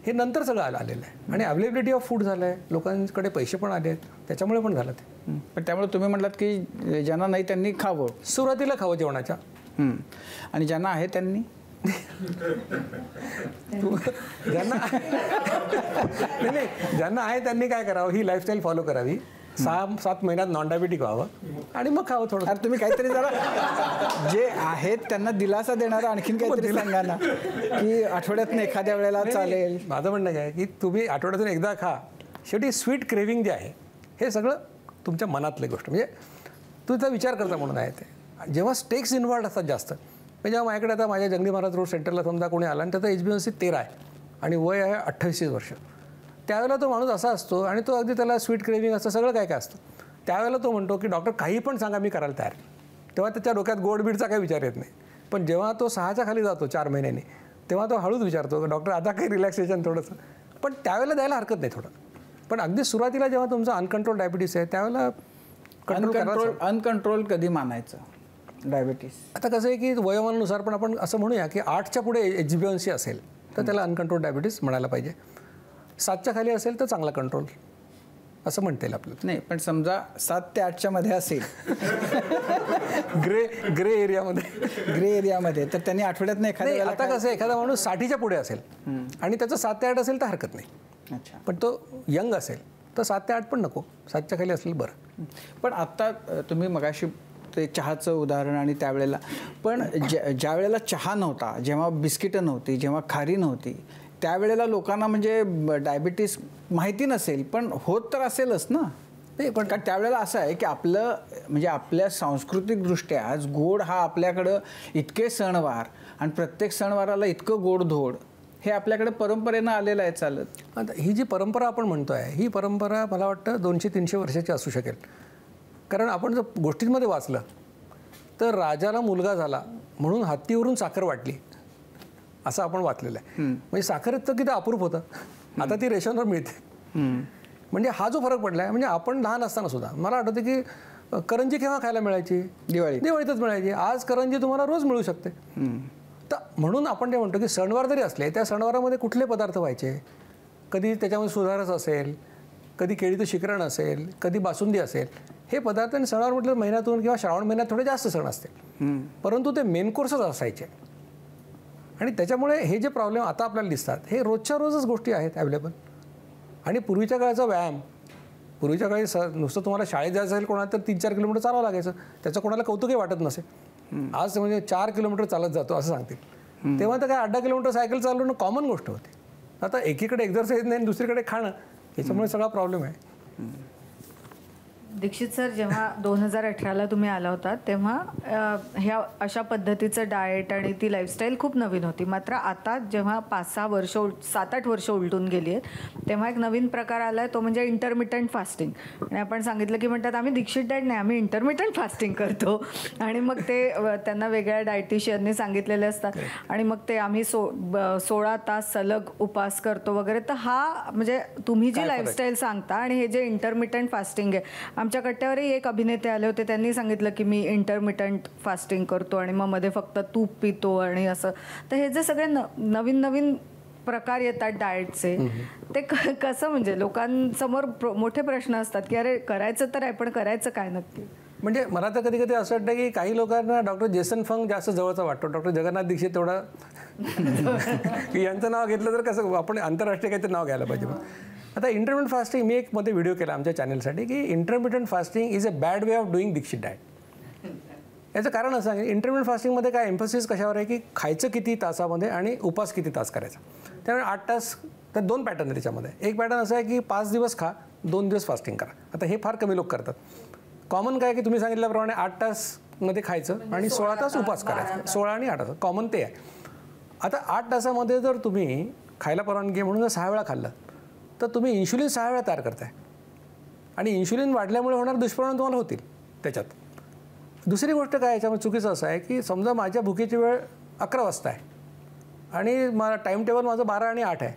B: हे नंतर सगळं आलेलं आहे. आणि अवेलेबिलिटी ऑफ फूड झालं आहे, लोकांकडे पैसे पण आले आहेत, त्याच्यामुळे पण झालं ते.
C: पण त्यामुळे तुम्ही म्हटलात की ज्यांना नाही त्यांनी खावं,
B: सुरुवातीला खावं जेवणाच्या.
C: आणि ज्यांना आहे त्यांनी
B: ज्यांना आहे त्यांनी काय करावं, ही लाईफस्टाईल फॉलो करावी. 6-7 महिन्यात नॉन डायबेटिक व्हावं आणि मग खावं थोडं.
C: तुम्ही काहीतरी जरा जे आहेत त्यांना दिलासा देणारं आणखीन काहीतरी सांगा ना, की आठवड्यातून एखाद्या वेळेला चालेल.
B: माझं म्हणणं काय की तुम्ही आठवड्यातून एकदा खा. शेवटी स्वीट क्रेविंग जे आहे हे सगळं तुमच्या मनातली गोष्ट, म्हणजे तुझा विचार करता म्हणून आहे ते. जेव्हा स्टेक्स इन्व्हॉल्ड असतात जास्त, म्हणजे जेव्हा माझ्याकडे आता माझ्या जंगली महाराज रोड सेंटरला समजा कोणी आला आणि त्याचा HbA1c 13 आहे आणि वय आहे 28 वर्ष, त्यावेळेला तो माणूस असा असतो आणि तो अगदी त्याला स्वीट क्रेविंग असतं, सगळं काय काय असतं. त्यावेळेला तो म्हणतो की डॉक्टर काही पण सांगा, मी करायला तयार. तेव्हा त्याच्या डोक्यात गोडबीडचा काही विचार येत नाही. पण जेव्हा तो 6च्या खाली जातो 4 महिन्यांनी, तेव्हा तो हळूच विचारतो डॉक्टर आता काही रिलॅक्सेशन थोडंसं, पण त्यावेळेला द्यायला हरकत नाही थोडं. पण अगदी सुरुवातीला जेव्हा तुमचा अनकंट्रोल डायबिटीस आहे त्यावेळेला
C: अनकंट्रोल कधी मानायचं डायबिटीस?
B: आता कसं आहे की वयोमानानुसार पण आपण असं म्हणूया की 8च्या पुढे HbA1c असेल तर त्याला अनकंट्रोल डायबिटीस म्हणायला पाहिजे. 7च्या खाली असेल तर चांगला कंट्रोल असं म्हणता येईल आपल्याला.
C: नाही, पण समजा 7 ते 8च्या मध्ये असेल
B: ग्रे एरियामध्ये
C: तर त्यांनी आठवड्यात नाही एखाद्या.
B: आता कसं एखादा माणूस 60च्या पुढे असेल आणि त्याचं 7 ते 8 असेल तर हरकत नाही.
C: अच्छा,
B: पण तो यंग असेल तर 7 ते 8 पण नको, 7च्या खाली असलेलं बरं.
C: पण आत्ता तुम्ही मगाशी ते चहाचं उदाहरण आणि त्यावेळेला, पण ज्या वेळेला चहा नव्हता, जेव्हा बिस्किटं नव्हती, जेव्हा खारी नव्हती, त्यावेळेला लोकांना म्हणजे डायबिटीस माहिती नसेल, पण होत तर असेलच ना. नाही, पण कारण त्यावेळेला असं आहे की आपलं म्हणजे आपल्या सांस्कृतिकदृष्ट्या आज गोड हा आपल्याकडं इतके सणवार आणि प्रत्येक सणवाराला इतकं गोडधोड हे आपल्याकडे परंपरेनं आलेलं आहे चालत.
B: आता ही जी परंपरा आपण म्हणतो आहे ही परंपरा मला वाटतं 200-300 वर्षाची असू शकेल. कारण आपण जर गोष्टींमध्ये वाचलं तर राजाला मुलगा झाला म्हणून हत्तीवरून साखर वाटली असं आपण वाचलेलं आहे. म्हणजे साखर इतकं किती अपूर्व होतं, आता ती रेशनवर मिळते. म्हणजे हा जो फरक पडला आहे, म्हणजे आपण लहान असताना सुद्धा मला आठवतं की करंजी केव्हा खायला मिळायची? दिवाळीतच मिळायची. आज करंजी तुम्हाला रोज मिळू शकते. तर म्हणून आपण ते म्हणतो की सणवार जरी असले त्या सणवारामध्ये कुठले पदार्थ व्हायचे, कधी त्याच्यामध्ये सुधारस असेल, कधी केळीचं शिकरण असेल, कधी बासुंदी असेल, हे पदार्थ आणि सणवार म्हटलं महिन्यातून किंवा श्रावण महिन्यात थोडे जास्त सण असतील, परंतु ते मेन कोर्सच असायचे. आणि त्याच्यामुळे हे जे प्रॉब्लेम आता आपल्याला दिसतात हे रोजच्या रोजच गोष्टी आहेत अवेलेबल. आणि पूर्वीच्या काळाचा व्यायाम, पूर्वीच्या काळी नुसतं तुम्हाला शाळेत जायचं असेल कोणाला तर 3-4 किलोमीटर चालावं लागायचं, त्याचं कोणाला कौतुकही वाटत नसेल. आज म्हणजे 4 किलोमीटर चालत जातो असं सांगतील. तेव्हा तर काय 8-10 किलोमीटर सायकल चालवणं कॉमन गोष्ट होती. आता एकीकडे एक्झरसाईज नाही आणि दुसरीकडे खाणं, याच्यामुळे सगळा प्रॉब्लेम आहे.
D: दीक्षित सर, जेव्हा 2018ला तुम्ही आला होता तेव्हा ह्या अशा पद्धतीचं डाएट आणि ती लाईफस्टाईल खूप नवीन होती. मात्र आता जेव्हा 5-6 वर्ष 7-8 वर्ष उलटून गेली आहेत तेव्हा एक नवीन प्रकार आला आहे, तो म्हणजे इंटरमिटंट फास्टिंग. आणि आपण सांगितलं की म्हणतात आम्ही दीक्षित डाएट नाही, आम्ही इंटरमिटंट फास्टिंग करतो. आणि मग ते त्यांना वेगळ्या डायटिशियनने सांगितलेले असतात आणि मग ते आम्ही 16 तास सलग उपास करतो वगैरे. तर हा म्हणजे तुम्ही जी लाईफस्टाईल सांगता आणि हे जे इंटरमिटंट फास्टिंग आहे, आमच्या कट्ट्यावरही एक अभिनेते आले होते, त्यांनी सांगितलं की मी इंटरमिटंट फास्टिंग करतो आणि मग मध्ये फक्त तूप पितो आणि असं. तर हे जे सगळे नवीन नवीन प्रकार येतात डाएटचे, ते कसं म्हणजे लोकांसमोर मोठे प्रश्न असतात की अरे करायचं तर आहे पण करायचं काय नक्की?
B: म्हणजे मला तर कधी कधी असं वाटतं की काही लोकांना डॉक्टर जेसन फंग जास्त जवळचा वाटतो, डॉक्टर जगन्नाथ दीक्षित तेवढा यांचं नाव घेतलं तर कसं आपण आंतरराष्ट्रीय काहीतरी नाव घ्यायला पाहिजे. आता इंटरमिटंट फास्टिंग मी एक मध्ये व्हिडिओ केला आमच्या चॅनलसाठी की intermittent fasting is a bad way of doing Dixit diet. याचं कारण असं आहे इंटरमिटंट फास्टिंगमध्ये काय एम्फसिस कशावर आहे की खायचं किती तासामध्ये आणि उपास किती तास करायचा. त्यामुळे 8 तास, तर 2 पॅटर्न आहे त्याच्यामध्ये. एक पॅटर्न असं आहे की 5 दिवस खा, 2 दिवस फास्टिंग करा. आता हे फार कमी लोक करतात. कॉमन काय की तुम्ही सांगितल्याप्रमाणे 8 तासमध्ये खायचं आणि 16 तास उपास करायचा. 16 आणि 8 तास कॉमन ते आहे. आता 8 तासामध्ये जर तुम्ही खायला परवानगी म्हणून जर 6 वेळा खाल्लं तर तुम्ही इन्शुलिन 6 वेळा तयार करताय आणि इन्शुलिन वाढल्यामुळे होणार दुष्परिणाम तुम्हाला होतील त्याच्यात. दुसरी गोष्ट काय याच्यामध्ये चुकीचं असं आहे की समजा माझ्या भुकेची वेळ 11 वाजता आहे आणि मला टाईम टेबल माझं 12 आणि 8 आहे,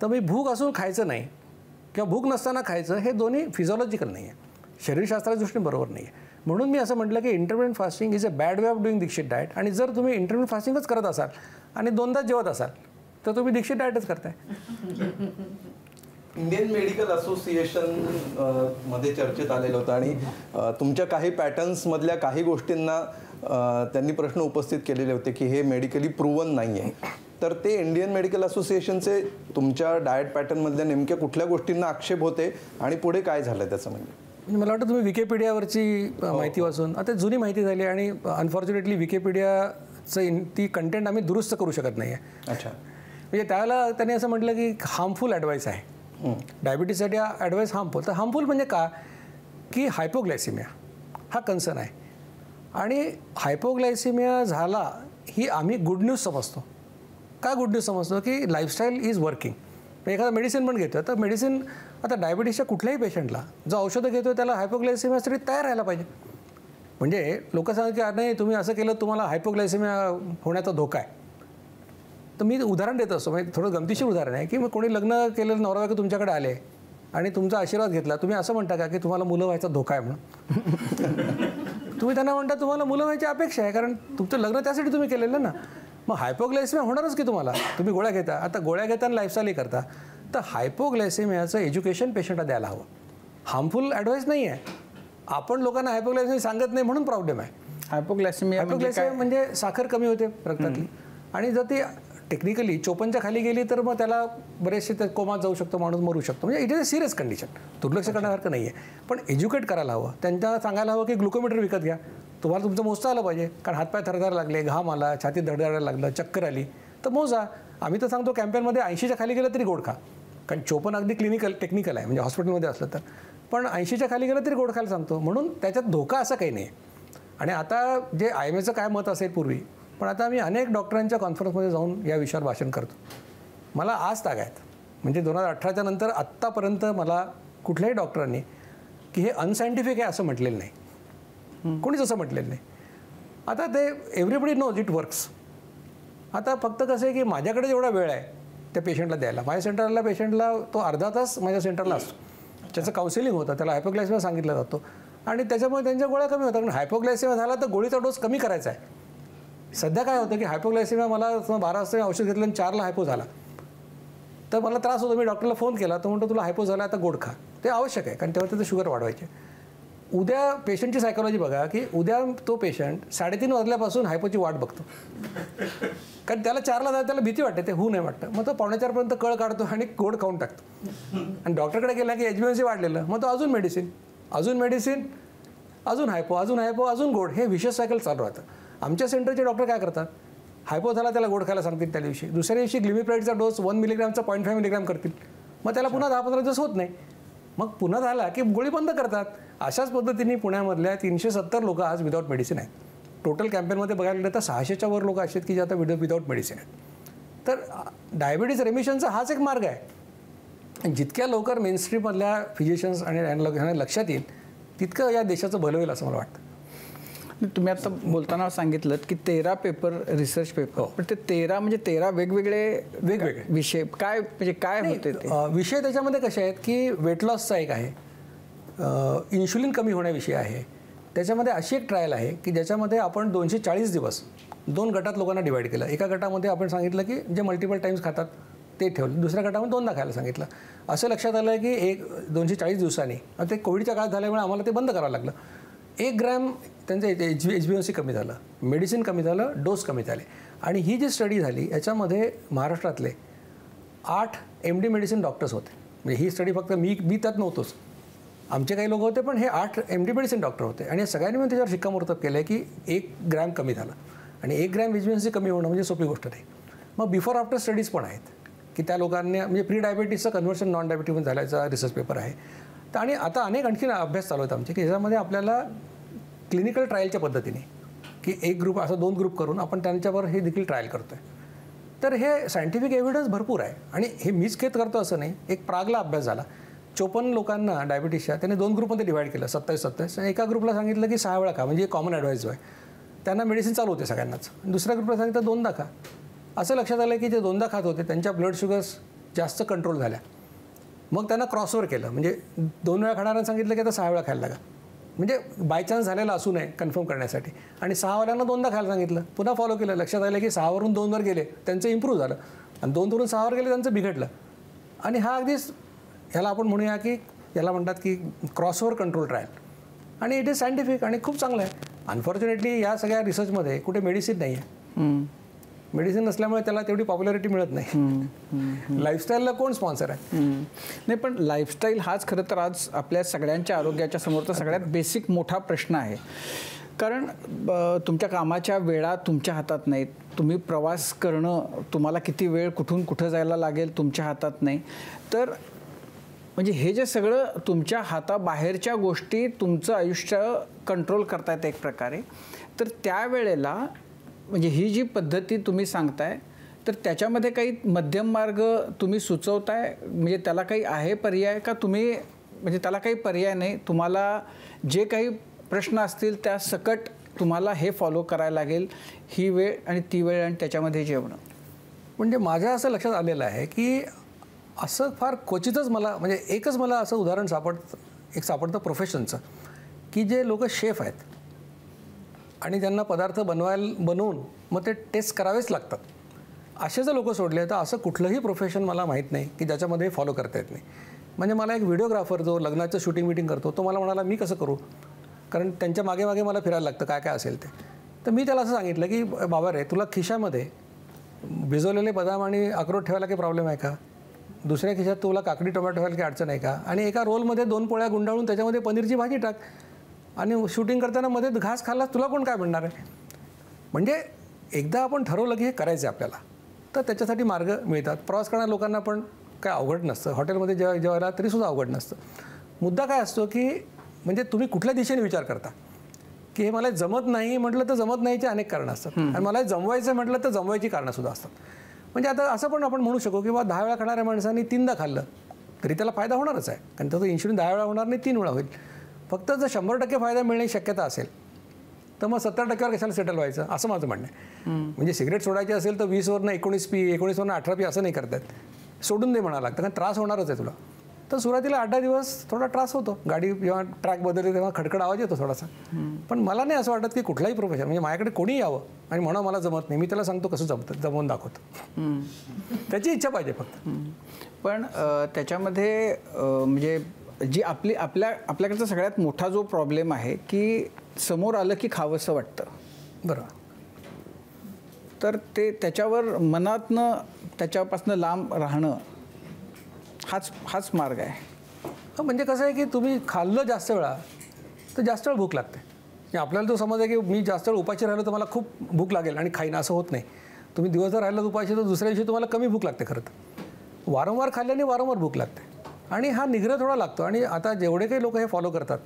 B: तर मी भूक असून खायचं नाही किंवा भूक नसताना खायचं, हे दोन्ही फिजिओलॉजिकल नाही आहे, शरीरशास्त्राच्या दृष्टीने बरोबर नाही आहे. म्हणून मी असं म्हटलं की intermittent fasting is a bad way of doing Dixit diet. आणि जर तुम्ही इंटरमिटंट फास्टिंगच करत असाल आणि 2दाच जेवत असाल तर तुम्ही दीक्षित डाएटच करताय.
A: इंडियन मेडिकल असोसिएशन मध्ये चर्चेत आलेलं होतं आणि तुमच्या काही पॅटर्न्समधल्या काही गोष्टींना त्यांनी प्रश्न उपस्थित केलेले होते की हे मेडिकली प्रूव्हन नाही आहे. तर ते इंडियन मेडिकल असोसिएशनचे तुमच्या डाएट पॅटर्नमधल्या नेमक्या कुठल्या गोष्टींना आक्षेप होते आणि पुढे काय झालं त्याचं? म्हणजे
B: मला वाटतं तुम्ही विकिपीडियावरची माहिती वाचून, आता जुनी माहिती झाली आणि अनफॉर्च्युनेटली विकिपीडियाचं ती कंटेंट आम्ही दुरुस्त करू शकत नाही आहे.
A: अच्छा.
B: म्हणजे त्यावेळेला त्यांनी असं म्हटलं की हार्मफुल ॲडवाईस आहे डायबिटीजसाठी, हा ॲडवाईस हार्मफुल. तर हार्मफुल म्हणजे का की हायपोग्लायसिमिया हा कन्सर्न आहे. आणि हायपोग्लायसिमिया झाला ही आम्ही गुड न्यूज समजतो. का गुड न्यूज समजतो? की लाईफस्टाईल इज वर्किंग. एखादा मेडिसिन पण घेतो तर मेडिसिन आता डायबिटीसच्या कुठल्याही पेशंटला जो औषधं घेतो त्याला हायपोग्लायसिमियासाठी तयार राहायला पाहिजे. म्हणजे लोक सांगतात की नाही तुम्ही असं केलं तुम्हाला हायपोग्लायसिमिया होण्याचा धोका आहे. तर मी उदाहरण देत असतो, म्हणजे थोडं गमतीशीर उदाहरण आहे की मग कोणी लग्न केलेलं नवरा बायको तुमच्याकडे आले आणि तुमचा आशीर्वाद घेतला, तुम्ही असं म्हणता का की तुम्हाला मुलं व्हायचा धोका आहे म्हणून? तुम्ही त्यांना म्हणता तुम्हाला मुलं व्हायची अपेक्षा आहे, कारण तुमचं लग्न त्यासाठी तुम्ही केलेलं ना. मग हायपोग्लायसिमिया होणारच की तुम्हाला. तुम्ही गोळ्या घेता, आता गोळ्या घेताना लाईफस्टाईलही करता. तर हायपोग्लायसिमियाचं एज्युकेशन पेशंटला द्यायला हवं. हार्मफुल ॲडवाईस नाही आहे. आपण लोकांना हायपोग्लायसिमिया सांगत नाही म्हणून प्रॉब्लेम आहे.
C: हायपोग्लायसिमिया
B: म्हणजे साखर कमी होते रक्तातली, आणि जर ती टेक्निकली 54च्या खाली गेली तर मग त्याला बरेचसे कोमात जाऊ शकतो, माणूस मरू शकतो. म्हणजे it is a serious condition. दुर्लक्ष करण्यासारखं नाही आहे. पण एज्युकेट करायला हवं, त्यांना सांगायला हवं की ग्लुकोमीटर विकत घ्या. तुम्हाला तुमचं मोजता आलं पाहिजे, कारण हातपाय थरथरायला लागले, घाम आला, छातीत धडधडायला लागलं, चक्कर आली तर मोजा. आम्ही तर सांगतो कॅम्पेनमध्ये 80च्या खाली गेलं तरी गोड खा, कारण 54 अगदी टेक्निकल आहे म्हणजे हॉस्पिटलमध्ये असलं तर. पण 80च्या खाली गेलं तरी गोड खायला सांगतो. म्हणून त्याच्यात धोका असा काही नाही. आणि आता जे IMAचं काय मत असेल पूर्वी, पण आता मी अनेक डॉक्टरांच्या कॉन्फरन्समध्ये जाऊन या विषयावर भाषण करतो. मला आज ताग आहेत, म्हणजे 2018च्या नंतर आत्तापर्यंत मला कुठल्याही डॉक्टरांनी की हे अनसायंटिफिक आहे असं म्हटलेलं नाही. कोणीच असं म्हटलेलं नाही. आता ते एव्हरीबडी नोज इट वर्क्स. आता फक्त कसं आहे की माझ्याकडे जेवढा वेळ आहे त्या पेशंटला द्यायला, माझ्या सेंटरला पेशंटला तो अर्धा तास माझ्या सेंटरला असतो, त्याचं काउन्सिलिंग होतं, त्याला हायपोग्लायसिमिया सांगितलं जातो आणि त्याच्यामुळे त्यांच्या गोळ्या कमी होतात. कारण हायपोग्लायसिमिया झाला तर गोळीचा डोस कमी करायचा आहे. सध्या काय होतं की हायपोग्लायसिमिया मला 12 वाजता औषध घेतलं आणि 4ला हायपो झाला तर मला त्रास होतो. मी डॉक्टरला फोन केला तर म्हणतो तुला हायपो झाला आता गोड खा. ते आवश्यक आहे, कारण तेव्हा त्याचं शुगर वाढवायचे. उद्या पेशंटची सायकोलॉजी बघा की उद्या तो पेशंट 3:30 वाजल्यापासून हायपोची वाट बघतो, कारण त्याला 4ला जायला त्याला भीती वाटते, ते होऊ नाही वाटतं. मग तो 3:45पर्यंत कळ काढतो आणि गोड खाऊन टाकतो. आणि डॉक्टरकडे गेला की HbA1c वाढलेलं, मग तो अजून मेडिसिन अजून हायपो अजून गोड, हे विशेष सायकल चालू राहतं. आमच्या सेंटरचे डॉक्टर काय करतात, हायपो झाला त्याला गोड खायला सांगतील त्या दिवशी, दुसऱ्या दिवशी ग्लिमिप्राईडचा डोस 1 मिलीग्रामचा 0.5 मिलीग्राम करतील, मग त्याला पुन्हा 10-15 दिवस होत नाही, मग पुन्हा झाला की गोळी बंद करतात. अशाच पद्धतीने पुण्यामधल्या 370 लोक आज विदाऊट मेडिसिन आहेत. टोटल कॅम्पेनमध्ये बघायला गेलं तर 600च्या वर लोक असे आहेत की जे आता विदाऊट मेडिसिन आहेत. तर डायबिटीज रेमिशनचा हाच एक मार्ग आहे. जितक्या लवकर मेनस्ट्रीममधल्या फिजिशियन्स आणि ह्यांना लक्षात येईल तितकं या देशाचं भलं होईल असं मला वाटतं.
C: तुम्ही आता बोलताना सांगितलं की 13 पेपर रिसर्च पेपर, पण ते 13 म्हणजे 13 वेगवेगळे विषय काय, म्हणजे काय होते ते
B: विषय? त्याच्यामध्ये कसे आहेत की वेट लॉसचा एक आहे, इन्शुलिन कमी होण्याविषयी आहे. त्याच्यामध्ये अशी एक ट्रायल आहे की ज्याच्यामध्ये आपण 240 दिवस 2 गटात लोकांना डिवाईड केलं. एका गटामध्ये आपण सांगितलं की जे मल्टिपल टाईम्स खातात ते ठेवलं, दुसऱ्या गटामध्ये 2दा खायला सांगितलं. असं लक्षात आलं की 240 दिवसांनी, ते कोविडच्या काळात झाल्यामुळे आम्हाला ते बंद करावं लागलं. 1 ग्रॅम त्यांचं HbA1c कमी झालं, मेडिसिन कमी झालं, डोस कमी झाले. आणि ही जी स्टडी झाली याच्यामध्ये महाराष्ट्रातले 8 MD मेडिसिन डॉक्टर्स होते. म्हणजे ही स्टडी फक्त मी त्यात नव्हतोच, आमचे काही लोक होते, पण हे 8 MD मेडिसिन डॉक्टर होते. आणि सगळ्यांनी मिळून त्याच्यावर शिक्कामोर्तब केलं आहे की 1 ग्रॅम कमी झालं. आणि 1 ग्रॅम HbA1c कमी होणं म्हणजे सोपी गोष्ट नाही. मग बिफोर आफ्टर स्टडीज पण आहेत की त्या लोकांनी म्हणजे प्री डायबिटीसचं कन्व्हर्शन नॉन डायबिटीसमध्ये झाल्याचा रिसर्च पेपर आहे. तर आणि आता अनेक आणखी अभ्यास चालू आहेत आमचे की ज्याच्यामध्ये आपल्याला क्लिनिकल ट्रायलच्या पद्धतीने की 1 ग्रुप असं 2 ग्रुप करून आपण त्यांच्यावर हे देखील ट्रायल करतो आहे. तर हे सायंटिफिक एव्हिडन्स भरपूर आहे. आणि हे मीच खेत करतो असं नाही. एक प्रागला अभ्यास झाला, 54 लोकांना डायबिटीसच्या त्याने 2 ग्रुपमध्ये डिवाईड केलं, 27-27. आणि एका ग्रुपला सांगितलं की 6 वेळा खा, म्हणजे कॉमन ॲडवाईस जो आहे, त्यांना मेडिसिन चालू होते सगळ्यांनाच. दुसऱ्या ग्रुपला सांगितलं 2दा खा. असं लक्षात आलं की जे 2दा खात होते त्यांच्या ब्लड शुगर्स जास्त कंट्रोल झाल्या. मग त्यांना क्रॉसओव्हर केलं, म्हणजे 2 वेळा खाणाऱ्यांना सांगितलं की आता 6 वेळा खायला लागा, म्हणजे बाय चान्स झालेला असू नये कन्फर्म करण्यासाठी. आणि 6 वाल्यांना 2दा खायला सांगितलं, पुन्हा फॉलो केलं. लक्षात आलं की 6 वरून 2 वर गेले त्यांचं इम्प्रूव्ह झालं, आणि 2 वरून 6 वर गेले त्यांचं बिघडलं. आणि हा अगदीच ह्याला आपण म्हणूया की याला म्हणतात की क्रॉसओव्हर कंट्रोल ट्रायल. आणि इट इज सायंटिफिक आणि खूप चांगलं आहे. अनफॉर्च्युनेटली या सगळ्या रिसर्चमध्ये कुठे मेडिसिन नाही आहे. मेडिसिन नसल्यामुळे त्याला तेवढी पॉप्युलॅरिटी मिळत नाही. लाईफस्टाईलला कोण स्पॉन्सर आहे?
C: नाही, पण लाईफस्टाईल हाच खरं तर आज आपल्या सगळ्यांच्या आरोग्याच्या समोरचा सगळ्यात बेसिक मोठा प्रश्न आहे. कारण तुमच्या कामाच्या वेळा तुमच्या हातात नाहीत. तुम्ही प्रवास करणं, तुम्हाला किती वेळ कुठून कुठं जायला लागेल तुमच्या हातात नाही. तर म्हणजे हे जे सगळं तुमच्या हाताबाहेरच्या गोष्टी तुमचं आयुष्य कंट्रोल करतायत एक प्रकारे, तर त्यावेळेला म्हणजे ही जी पद्धती तुम्ही सांगताय तर त्याच्यामध्ये काही मध्यम मार्ग तुम्ही सुचवताय, म्हणजे त्याला काही आहे पर्याय का तुम्ही, म्हणजे त्याला काही पर्याय नाही, तुम्हाला जे काही प्रश्न असतील त्या सकट तुम्हाला हे फॉलो करायला लागेल, ही वेळ आणि ती वेळ आणि त्याच्यामध्ये जेवणं?
B: म्हणजे माझ्या असं लक्षात आलेलं आहे की असं फार क्वचितच मला, म्हणजे एकच मला असं उदाहरण सापडतं प्रोफेशनचं, की जे लोक शेफ आहेत आणि त्यांना पदार्थ बनवून मग ते टेस्ट करावेच लागतात, असे जर लोक सोडले तर असं कुठलंही प्रोफेशन मला माहीत नाही की ज्याच्यामध्ये फॉलो करता येत नाही. म्हणजे मला एक व्हिडिओग्राफर जो लग्नाचं शूटिंग करतो तो मला म्हणाला मी कसं करू, कारण त्यांच्या मागे मागे मला फिरायला लागतं काय काय असेल ते. तर मी त्याला असं सांगितलं की बाबा रे, तुला खिशामध्ये भिजवलेले बदाम आणि अक्रोड ठेवायला काही प्रॉब्लेम आहे का, दुसऱ्या खिशात तुला काकडी टोमॅटो ठेवायला काही अडचण आहे का, आणि एका रोलमध्ये 2 पोळ्या गुंडाळून त्याच्यामध्ये पनीरची भाजी टाक आणि शूटिंग करताना मध्ये घास खाल्लास तुला कोण काय म्हणणार आहे. म्हणजे एकदा आपण ठरवलं की हे करायचं आहे आपल्याला तर त्याच्यासाठी मार्ग मिळतात. प्रवास करणाऱ्या लोकांना पण काय अवघड नसतं, हॉटेलमध्ये जेवायला तरीसुद्धा अवघड नसतं. मुद्दा काय असतो की म्हणजे तुम्ही कुठल्या दिशेने विचार करता, की हे मला जमत नाही म्हटलं तर जमत नाहीचे अनेक कारणं असतात आणि मला जमवायचं म्हटलं तर जमवायची कारणंसुद्धा असतात. म्हणजे आता असं पण आपण म्हणू शकू की बा 10 वेळा खाणाऱ्या माणसांनी 3दा खाल्लं तरी त्याला फायदा होणारच आहे, कारण त्याचं इन्शुलिन 10 वेळा होणार नाही, 3 वेळा होईल. फक्त जर 100% फायदा मिळण्याची शक्यता असेल तर मग 70%वर कशाला सेटल व्हायचं असं माझं म्हणणं आहे. म्हणजे सिगरेट सोडायची असेल तर 20वरनं 19 पी, 19वरनं 18 पी असं नाही करतात, सोडून दे म्हणावं लागतं, कारण त्रास होणारच आहे तुला. तर सुरुवातीला 8-10 दिवस थोडा त्रास होतो, गाडी जेव्हा ट्रॅक बदलते तेव्हा खडखड आवाज येतो थोडासा. पण मला नाही असं वाटत की कुठलाही प्रोफेशन, म्हणजे माझ्याकडे कोणी यावं आणि म्हणा मला जमत नाही, मी त्याला सांगतो कसं जमवून दाखवतो, त्याची इच्छा पाहिजे फक्त.
C: पण त्याच्यामध्ये म्हणजे जी आपल्याकडचा सगळ्यात मोठा जो प्रॉब्लेम आहे की समोर आलं की खावंसं वाटतं,
B: बरोबर.
C: तर ते त्याच्यावर मनातनं त्याच्यापासून लांब राहणं हाच मार्ग आहे.
B: म्हणजे कसं आहे की तुम्ही खाल्लं जास्त वेळा तर जास्त वेळ भूक लागते. आपल्याला तो समज आहे की मी जास्त वेळ उपाशी राहिलो तर मला खूप भूक लागेल आणि खाईन, असं होत नाही. तुम्ही दिवसभर राहिलं उपाशी तर दुसऱ्या दिवशी तुम्हाला कमी भूक लागते. खरं तर वारंवार खाल्ल्याने वारंवार भूक लागते आणि हा निग्रह थोडा लागतो. आणि आता जेवढे काही लोक हे फॉलो करतात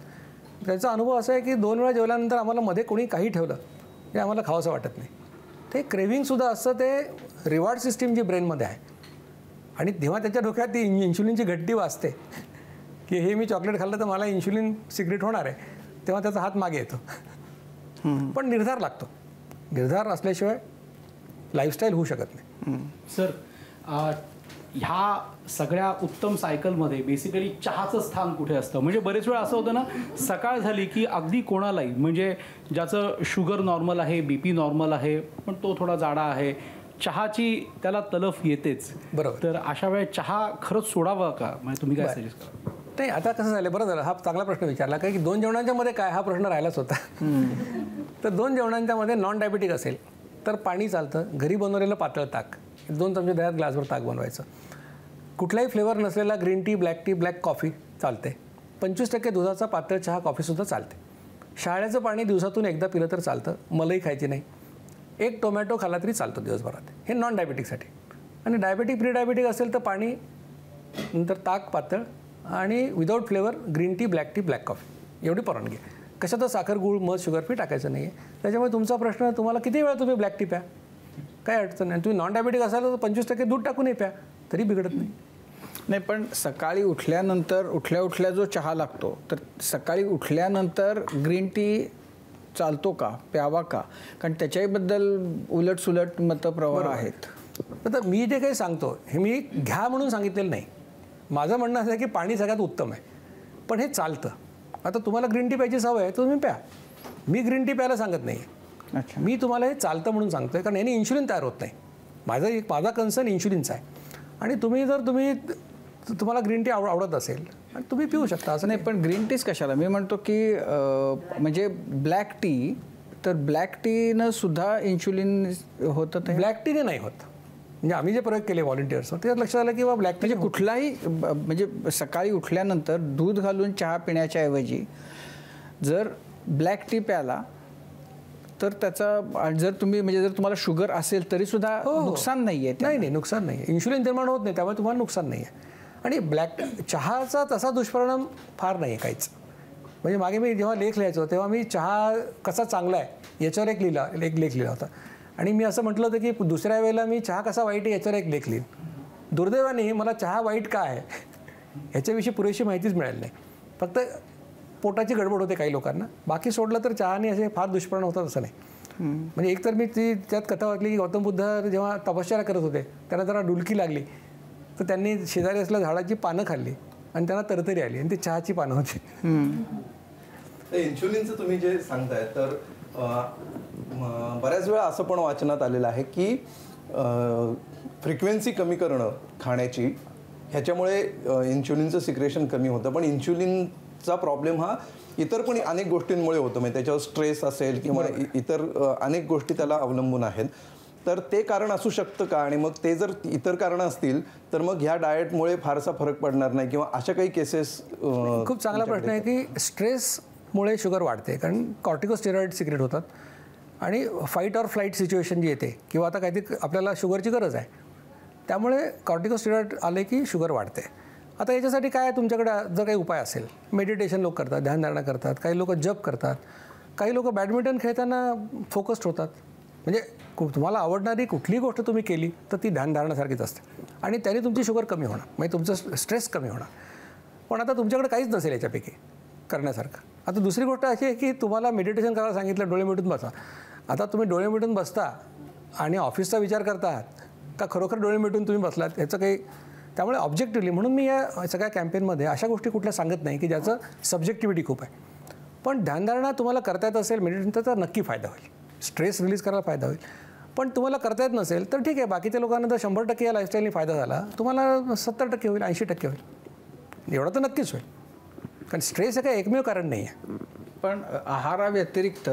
B: त्याचा अनुभव असा आहे की 2 वेळा जेवल्यानंतर आम्हाला मध्ये कोणी काही ठेवलं हे आम्हाला खावंसं वाटत नाही. ते क्रेव्हिंगसुद्धा असतं, ते रिवॉर्ड सिस्टीम जी ब्रेनमध्ये आहे आणि तेव्हा त्याच्या डोक्यात ती इन्शुलिनची घट्टी वाजते की हे मी चॉकलेट खाल्लं तर मला इन्शुलिन सिक्रेट होणार आहे, तेव्हा त्याचा हात मागे येतो. पण निर्धार लागतो, निर्धार असल्याशिवाय लाईफस्टाईल होऊ शकत नाही.
E: सर, ह्या सगळ्या उत्तम सायकलमध्ये बेसिकली चहाचं स्थान कुठे असतं? म्हणजे बरेच वेळा असं होतं ना, सकाळ झाली की अगदी कोणालाही, म्हणजे ज्याचं शुगर नॉर्मल आहे, BP नॉर्मल आहे, पण तो थोडा जाडा आहे, चहाची त्याला तलफ येतेच.
B: बरोबर.
E: तर अशा वेळेस चहा खरंच सोडावा का? म्हणजे तुम्ही काय सजेस्ट करा?
B: नाही, आता कसं झालं, बरं झालं हा चांगला प्रश्न विचारला, कारण की 2 जेवणांच्या मध्ये काय हा प्रश्न राहिलाच होता. तर 2 जेवणांच्या मध्ये नॉन डायबिटिक असेल तर पाणी चालतं, घरी बनवलेलं पातळ ताक, 2 चमचे दह्यात ग्लासभर ताक बनवायचं, कुठलाही फ्लेवर नसलेला ग्रीन टी, ब्लॅक कॉफी चालते, 25% दुधाचा पातळ चहा, कॉफीसुद्धा चालते, शाळेचं पाणी दिवसातून एकदा पिलं तर चालतं, मलई खायची नाही, 1 टोमॅटो खाल्ला तरी चालतो दिवसभरात. हे नॉन डायबिटिकसाठी. आणि डायबिटिक प्री डायबिटिक असेल तर पाणी, नंतर ताक पातळ आणि without flavour green tea, black coffee एवढी परवानगी आहे. कशातच साखर, गूळ, मध, शुगर फ्री टाकायचं नाही आहे. त्याच्यामुळे तुमचा प्रश्न, तुम्हाला किती वेळा तुम्ही ब्लॅक टी प्या, काय अडचण नाही. तुम्ही नॉन डायबिटिक असाल तर 25% दूध टाकूनही प्या, तरी बिघडत नाही.
C: नाही, पण सकाळी उठल्यानंतर उठल्या जो चहा लागतो, तर सकाळी उठल्यानंतर ग्रीन टी चालतो का, प्यावा का? कारण त्याच्याबद्दल उलटसुलट मतप्रवाह आहेत.
B: तर मी जे काही सांगतो हे मी घ्या म्हणून सांगितलेलं नाही. माझं म्हणणं असं आहे की पाणी सगळ्यात उत्तम आहे, पण हे चालतं. आता तुम्हाला ग्रीन टी प्यायची सवय आहे, तुम्ही प्या. मी ग्रीन टी प्यायला सांगत नाही.
C: अच्छा.
B: मी तुम्हाला हे चालतं म्हणून सांगतोय, कारण याने इन्शुलिन तयार होत नाही. माझा कन्सर्न इन्शुलिनचा आहे. आणि तुम्हाला ग्रीन टी आवडत असेल आणि तुम्ही पिऊ शकता, असं
C: नाही. पण ग्रीन टीच कशाला? मी म्हणतो की म्हणजे ब्लॅक टी, तर ब्लॅक टीनं सुद्धा इन्शुलिन होतं. ते
B: ब्लॅक टीने नाही होत. म्हणजे आम्ही जे प्रयोग केले व्हॉलंटियर्सवर त्यात लक्षात आलं की बा ब्लॅक टी
C: म्हणजे कुठलाही म्हणजे सकाळी उठल्यानंतर दूध घालून चहा पिण्याच्या ऐवजी जर ब्लॅक टी प्याला तर त्याचा, जर तुम्हाला शुगर असेल तरी सुद्धा नुकसान नाही आहे.
B: नाही, नुकसान नाही आहे. इन्शुलिन निर्माण होत नाही, त्यामुळे तुम्हाला नुकसान नाही आहे. आणि ब्लॅक चहाचा तसा दुष्परिणाम फार नाही आहे काहीच. म्हणजे मागे मी जेव्हा लेख लिहायचो तेव्हा मी चहा कसा चांगला आहे याच्यावर एक लेख लिहिला होता. आणि मी असं म्हटलं होतं की दुसऱ्या वेळेला मी चहा कसा वाईट आहे याच्यावर एक लेख लिहीन. दुर्दैवाने मला चहा वाईट का आहे ह्याच्याविषयी पुरेशी माहितीच मिळाली नाही. फक्त पोटाची गडबड होते काही लोकांना, बाकी सोडलं तर चहाने असे फार दुष्परिणाम होतात असं नाही. म्हणजे एकतर मी त्यात कथा वाचली की गौतम बुद्ध जेव्हा तपश्चर्या करत होते त्यांना जरा डुलकी लागली तर त्यांनी शेजारी असलेल्या झाडाची पानं खाल्ली आणि त्यांना तरतरी आली आणि ती चहाची पानं होती.
A: इन्शुलिनचं तुम्ही जे सांगताय तर बऱ्याच वेळा असं पण वाचनात आलेलं आहे की फ्रिक्वेन्सी कमी करणं खाण्याची ह्याच्यामुळे इन्शुलिनचं सिक्रेशन कमी होतं. पण इन्शुलिनचा प्रॉब्लेम हा इतर पण अनेक गोष्टींमुळे होतो. म्हणजे त्याच्यावर स्ट्रेस असेल किंवा इतर अनेक गोष्टी त्याला अवलंबून आहेत. तर ते कारण असू शकतं का? आणि मग ते जर इतर कारणं असतील तर मग ह्या डाएटमुळे फारसा फरक पडणार नाही किंवा अशा काही केसेस?
B: खूप चांगला प्रश्न आहे की स्ट्रेसमुळे शुगर वाढते, कारण कॉर्टिकोस्टेरॉइड सिक्रेट होतात आणि फाईट ऑर फ्लाईट सिच्युएशन जी येते किंवा आता काहीतरी आपल्याला शुगरची गरज आहे त्यामुळे कॉर्टिकोस्टेरॉइड आले की शुगर वाढते. आता याच्यासाठी काय तुमच्याकडे जर काही उपाय असेल, मेडिटेशन लोक करतात, ध्यानधारणा करतात, काही लोक जप करतात, काही लोक बॅडमिंटन खेळताना फोकस्ड होतात. म्हणजे तुम्हाला आवडणारी कुठलीही गोष्ट तुम्ही केली तर ती ध्यानधारणासारखीच असते आणि त्याने तुमची शुगर कमी होणार, म्हणजे तुमचं स्ट्रेस कमी होणार. पण आता तुमच्याकडे काहीच नसेल याच्यापैकी करण्यासारखं. आता दुसरी गोष्ट अशी आहे की तुम्हाला मेडिटेशन करायला सांगितलं, डोळे मिटून बसा. आता तुम्ही डोळे मिटून बसता आणि ऑफिसचा विचार करता आहात का खरोखर डोळे मिटून तुम्ही बसलात ह्याचं काही. त्यामुळे ऑब्जेक्टिव्हली म्हणून मी या सगळ्या कॅम्पेनमध्ये अशा गोष्टी कुठल्या सांगत नाही की ज्याचं सब्जेक्टिव्हिटी खूप आहे. पण ध्यानधारणा तुम्हाला करता येत असेल मेडिटेशन तर नक्की फायदा होईल, स्ट्रेस रिलीज करायला फायदा होईल. पण तुम्हाला करता येत नसेल तर ठीक आहे, बाकीच्या लोकांना जर 100% या लाईफस्टाईलने फायदा झाला, तुम्हाला 70% होईल, 80% होईल, एवढं तर नक्कीच होईल. कारण स्ट्रेस हे काही एकमेव कारण नाही आहे.
C: पण आहाराव्यतिरिक्त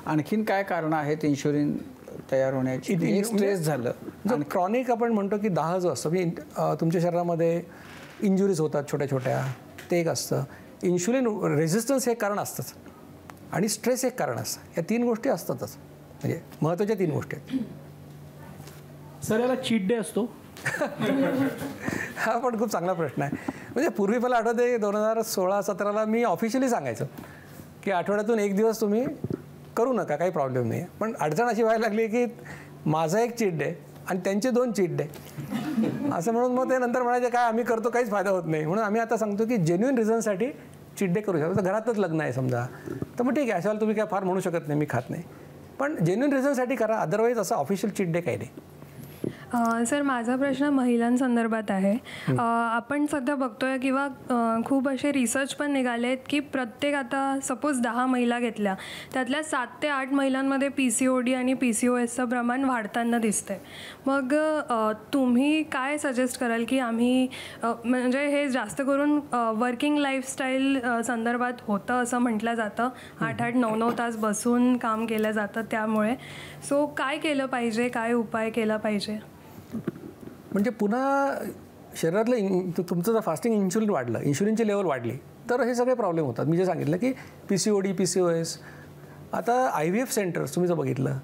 C: आणखीन काय कारणं आहेत इन्शुलिन तयार होण्याची? स्ट्रेस झालं
B: जर क्रॉनिक आपण म्हणतो की दाह जो असतो, तुमच्या शरीरामध्ये इंजुरीज होतात छोट्या छोट्या, ते एक असतं. इन्शुलिन रेझिस्टन्स हे कारण असतंच आणि स्ट्रेस एक कारण असतं. या 3 गोष्टी असतातच, म्हणजे महत्त्वाच्या 3 गोष्टी आहेत.
E: सर याला चीट डे असतो?
B: हा पण खूप चांगला प्रश्न आहे. म्हणजे पूर्वी मला आठवते 2016-17ला मी ऑफिशियली सांगायचं की आठवड्यातून 1 दिवस तुम्ही करू नका, काही प्रॉब्लेम नाही आहे. पण अडचण अशी व्हायला लागली की माझा एक चीट डे आणि त्यांचे 2 चीट डे असं म्हणून मग ते नंतर म्हणायचे काय आम्ही करतो काहीच फायदा होत नाही. म्हणून आम्ही आता सांगतो की जेन्युइन रिझनसाठी चीट डे करू शकतो. घरातच लग्न आहे समजा तर मग ठीक आहे, अशाला तुम्ही काय फार म्हणू शकत नाही मी खात नाही, पण जेन्युइन रिझनसाठी करा. अदरवाईज असं ऑफिशियल चीट डे काही नाही.
F: सर माझा प्रश्न महिलांसंदर्भात आहे. आपण सध्या बघतोय किंवा खूप असे रिसर्च पण निघाले आहेत की प्रत्येक आता सपोज 10 महिला घेतल्या त्यातल्या 7 ते 8 महिलांमध्ये PCOD आणि PCOSचं प्रमाण वाढताना दिसतंय. मग तुम्ही काय सजेस्ट कराल की आम्ही म्हणजे हे जास्त करून वर्किंग लाईफस्टाईल संदर्भात होतं असं म्हटलं जातं, 8-8, 9-9 तास बसून काम केलं जातं त्यामुळे. सो काय केलं पाहिजे, काय उपाय केला पाहिजे?
B: म्हणजे पुन्हा शरीरातलं तुमचं जर फास्टिंग इन्शुलिन वाढलं, इन्शुलिनची लेवल वाढली तर हे सगळे प्रॉब्लेम होतात. मी जे सांगितलं की PCOD, PCOS. आता IVF सेंटर्स तुम्ही जर बघितलं